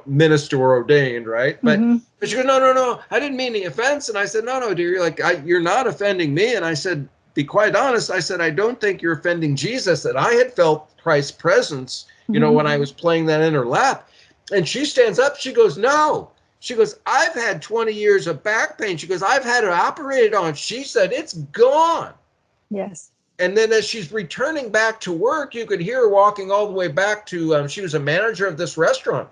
minister ordained, right? But she goes, no, I didn't mean any offense. And I said, no, dear, you're not offending me. And I said, be quite honest. I said, I don't think you're offending Jesus, that I had felt Christ's presence, when I was playing that in her lap. And she stands up, she goes, no. She goes, I've had 20 years of back pain. She goes, I've had it operated on. She said, it's gone. Yes. And then as she's returning back to work, you could hear her walking all the way back to, she was a manager of this restaurant,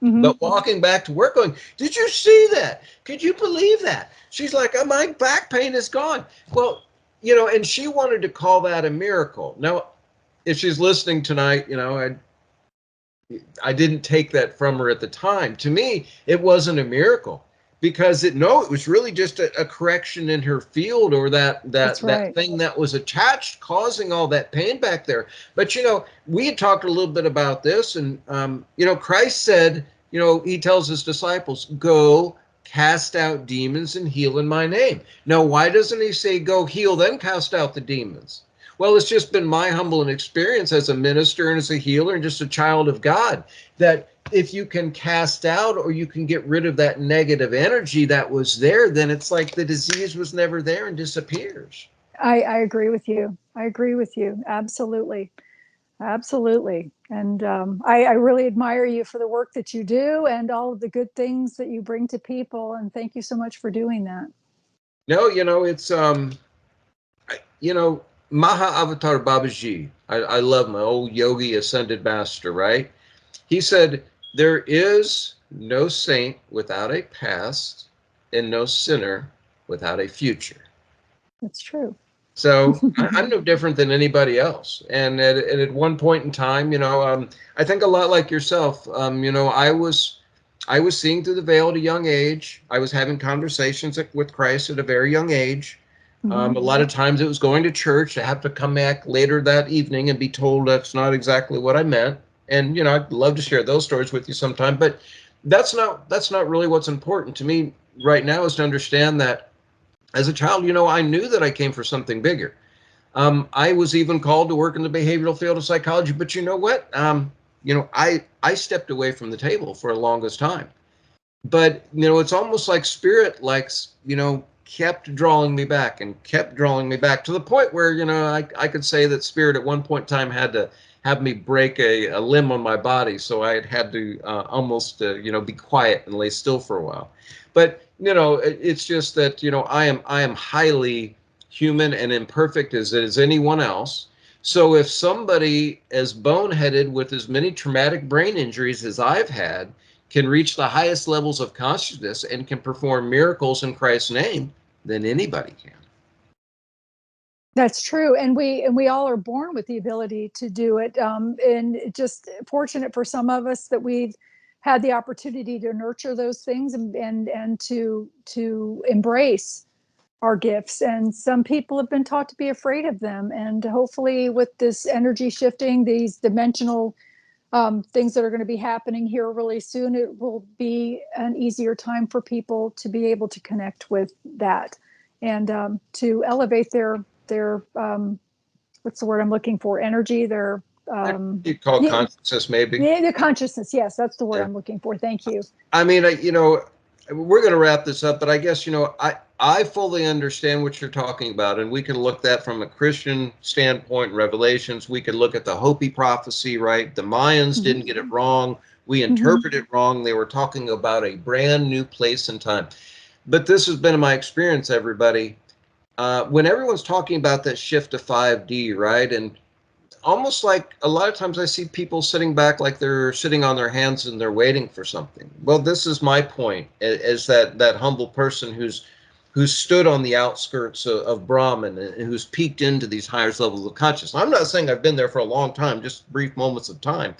but walking back to work going, did you see that? Could you believe that? She's like, oh, my back pain is gone. Well, and she wanted to call that a miracle. Now, if she's listening tonight, I didn't take that from her at the time. To me, it wasn't a miracle. Because it was really just a correction in her field, or that thing that was attached, causing all that pain back there. But we had talked a little bit about this, and Christ said, he tells his disciples, go cast out demons and heal in my name. Now, why doesn't he say go heal, then cast out the demons? Well, it's just been my humble experience as a minister and as a healer and just a child of God, that if you can cast out or you can get rid of that negative energy that was there, then it's like the disease was never there and disappears. I agree with you. I agree with you. Absolutely. Absolutely. And I really admire you for the work that you do and all of the good things that you bring to people. And thank you so much for doing that. No, it's, Maha Avatar Babaji. I love my old yogi ascended master, right? He said, there is no saint without a past and no sinner without a future. That's true. So I'm no different than anybody else. And at one point in time, I think a lot like yourself, I was seeing through the veil at a young age. I was having conversations with Christ at a very young age. A lot of times it was going to church. I have to come back later that evening and be told that's not exactly what I meant. And, I'd love to share those stories with you sometime, but that's not really what's important to me right now, is to understand that as a child, I knew that I came for something bigger. I was even called to work in the behavioral field of psychology, but you know what? I stepped away from the table for the longest time, but, it's almost like spirit, kept drawing me back and kept drawing me back to the point where, I could say that spirit at one point in time had to have me break a limb on my body. So I had to almost, be quiet and lay still for a while. But, it's just that, I am highly human and imperfect as anyone else. So if somebody as boneheaded with as many traumatic brain injuries as I've had can reach the highest levels of consciousness and can perform miracles in Christ's name, then anybody can. That's true, and we all are born with the ability to do it. And just fortunate for some of us that we've had the opportunity to nurture those things and to embrace our gifts. And some people have been taught to be afraid of them. And hopefully, with this energy shifting, these dimensional things that are going to be happening here really soon, it will be an easier time for people to be able to connect with that, and to elevate their what's the word I'm looking for? Energy, their You call it yeah, consciousness, maybe. the consciousness. Yes, that's the word Yeah. I'm looking for. Thank you. I mean, we're going to wrap this up, but I guess, I fully understand what you're talking about, and we can look that from a Christian standpoint, Revelations. We could look at the Hopi prophecy, right? The Mayans Mm-hmm. didn't get it wrong. We Mm-hmm. interpret it wrong. They were talking about a brand new place and time. But this has been my experience, everybody. When everyone's talking about that shift to 5D, right? And almost like a lot of times I see people sitting back like they're sitting on their hands and they're waiting for something. Well, this is my point, as that humble person who's stood on the outskirts of Brahman and who's peeked into these higher levels of consciousness. I'm not saying I've been there for a long time, just brief moments of time.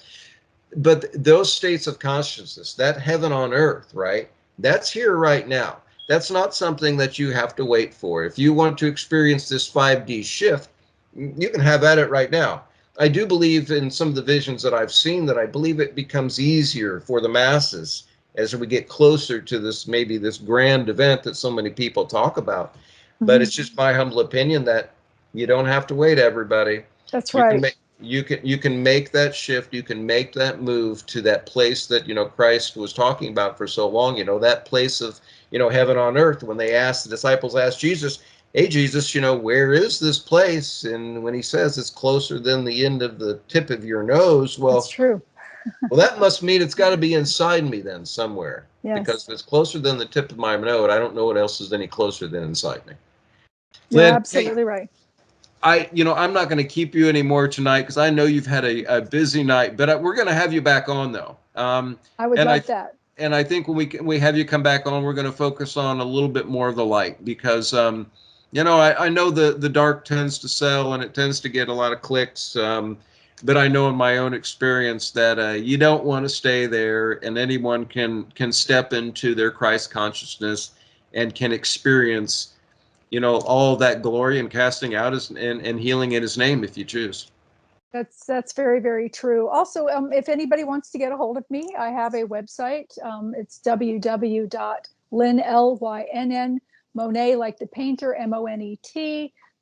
But those states of consciousness, that heaven on earth, right? That's here right now. That's not something that you have to wait for. If you want to experience this 5D shift, you can have at it right now. I do believe in some of the visions that I've seen that I believe it becomes easier for the masses as we get closer to this, maybe this grand event that so many people talk about. But Mm-hmm. it's just my humble opinion that you don't have to wait, everybody. That's You can right. make you can make that shift, you can make that move to that place that Christ was talking about for so long, that place of heaven on earth. When the disciples asked Jesus, hey Jesus, where is this place? And when he says it's closer than the end of the tip of your nose, That's true. well, that must mean it's got to be inside me then somewhere, because Yes, if it's closer than the tip of my nose, I don't know what else is any closer than inside me. you're Lynn, hey, absolutely right. I'm not going to keep you anymore tonight because I know you've had a busy night, but we're going to have you back on though. I would And love that. I think when we have you come back on, we're going to focus on a little bit more of the light because, I know the dark tends to sell and it tends to get a lot of clicks. But I know in my own experience that you don't want to stay there, and anyone can step into their Christ consciousness and can experience all that glory and casting out and healing in his name if you choose. That's very, very true. Also, if anybody wants to get a hold of me, I have a website. It's www.lynn Monet, like the painter, Monet.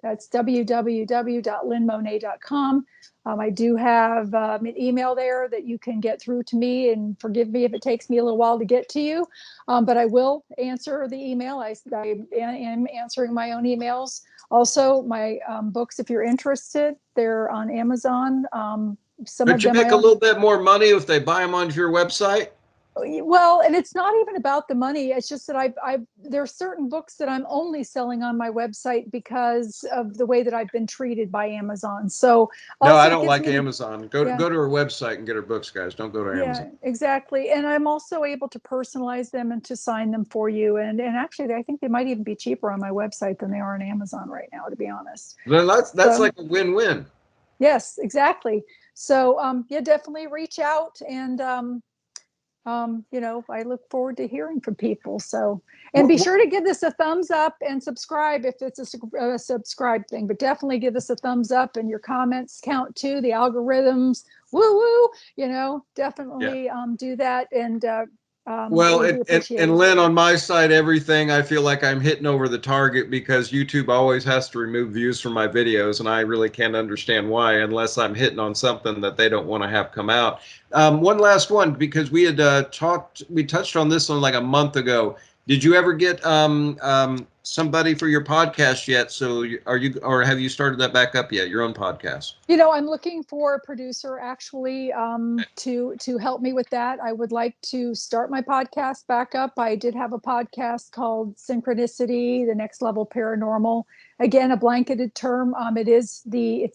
That's www.lynnmonet.com. I do have an email there that you can get through to me, and forgive me if it takes me a little while to get to you, but I will answer the email. I am answering my own emails. Also, my books, if you're interested, they're on Amazon. Some Don't of you them I make a own. little bit more money if they buy them onto your website? Well, and it's not even about the money. It's just that there are certain books that I'm only selling on my website because of the way that I've been treated by Amazon. So No, I also it don't gives like me, Amazon. Go to yeah, go to her website and get her books, guys. Don't go to yeah, Amazon. exactly. And I'm also able to personalize them and to sign them for you. And actually, I think they might even be cheaper on my website than they are on Amazon right now, to be honest. Then that's So like a win-win. yes, exactly. So yeah, definitely reach out, and I look forward to hearing from people. So, and be What, sure to give this a thumbs up and subscribe if it's a subscribe thing, but definitely give us a thumbs up, and your comments count too. The algorithms, woo woo, yeah. definitely do that. And Well, we and, do and appreciate and it. Lynn, on my side, everything I feel like I'm hitting over the target because YouTube always has to remove views from my videos, and I really can't understand why unless I'm hitting on something that they don't want to have come out. One last one, because we had we touched on this one like a month ago. Did you ever get somebody for your podcast yet? So or have you started that back up yet? Your own podcast? I'm looking for a producer actually, to help me with that. I would like to start my podcast back up. I did have a podcast called Synchronicity, the Next Level Paranormal. Again, a blanketed term. It's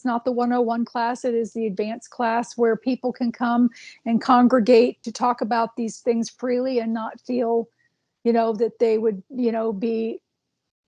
not the 101 class. It is the advanced class where people can come and congregate to talk about these things freely and not feel, that they would, be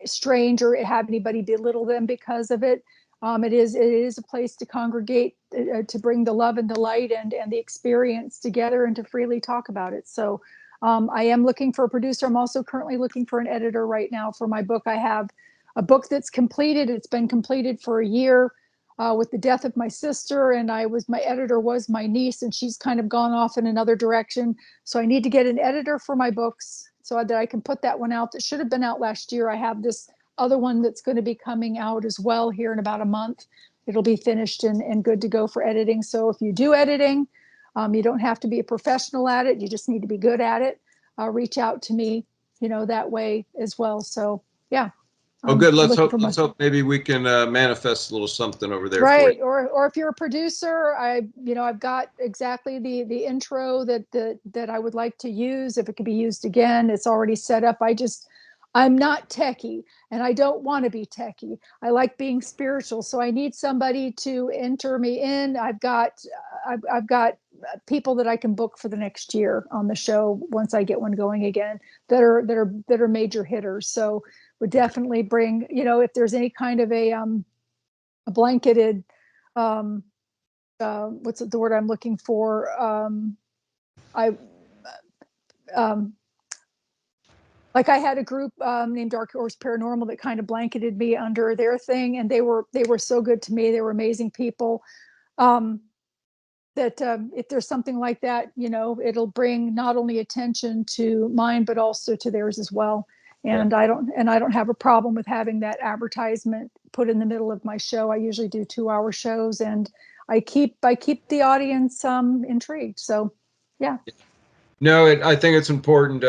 strange or have anybody belittle them because of it. It is a place to congregate, to bring the love and the light and the experience together and to freely talk about it. So I am looking for a producer. I'm also currently looking for an editor right now for my book. I have a book that's completed. It's been completed for a year. with the death of my sister, and my editor was my niece, and she's kind of gone off in another direction. So I need to get an editor for my books so that I can put that one out. That should have been out last year. I have this other one that's going to be coming out as well here in about a month. It'll be finished and good to go for editing. So if you do editing, you don't have to be a professional at it. You just need to be good at it. Reach out to me, that way as well. So yeah. Oh, good. Let's hope. For Let's hope maybe we can manifest a little something over there. Right. For you. Or if you're a producer, I've got exactly the intro that I would like to use. If it could be used again, it's already set up. I'm not techie, and I don't want to be techie. I like being spiritual. So I need somebody to enter me in. I've got people that I can book for the next year on the show once I get one going again that are major hitters. So would definitely bring, if there's any kind of a blanketed, what's the word I'm looking for? I like I had a group named Dark Horse Paranormal that kind of blanketed me under their thing, and they were so good to me. They were amazing people. That if there's something like that, it'll bring not only attention to mine but also to theirs as well. And Yeah. I don't have a problem with having that advertisement put in the middle of my show. I usually do 2-hour shows, and I keep the audience intrigued. So yeah. No, I think it's important,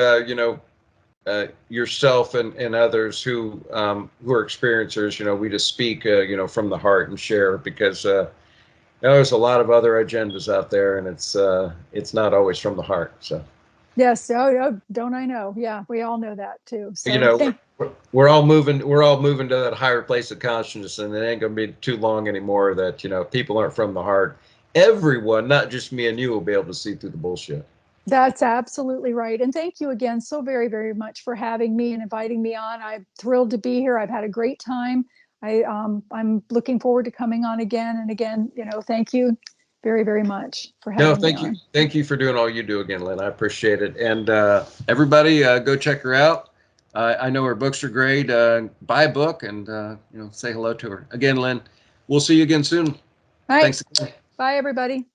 yourself and others who are experiencers, we just speak, from the heart and share, because there's a lot of other agendas out there, and it's not always from the heart. So Yes. Oh, don't I know? Yeah, we all know that too. So we're all moving to that higher place of consciousness, and it ain't gonna be too long anymore that people aren't from the heart. Everyone, not just me and you, will be able to see through the bullshit. That's absolutely right. And thank you again so very, very much for having me and inviting me on. I'm thrilled to be here. I've had a great time. I'm looking forward to coming on again and again. Thank you very, very much for having me on. Thank you for doing all you do again, Lynn. I appreciate it. And everybody, go check her out. I know her books are great. Buy a book and say hello to her again, Lynn. We'll see you again soon. All right. Thanks again. Bye, everybody.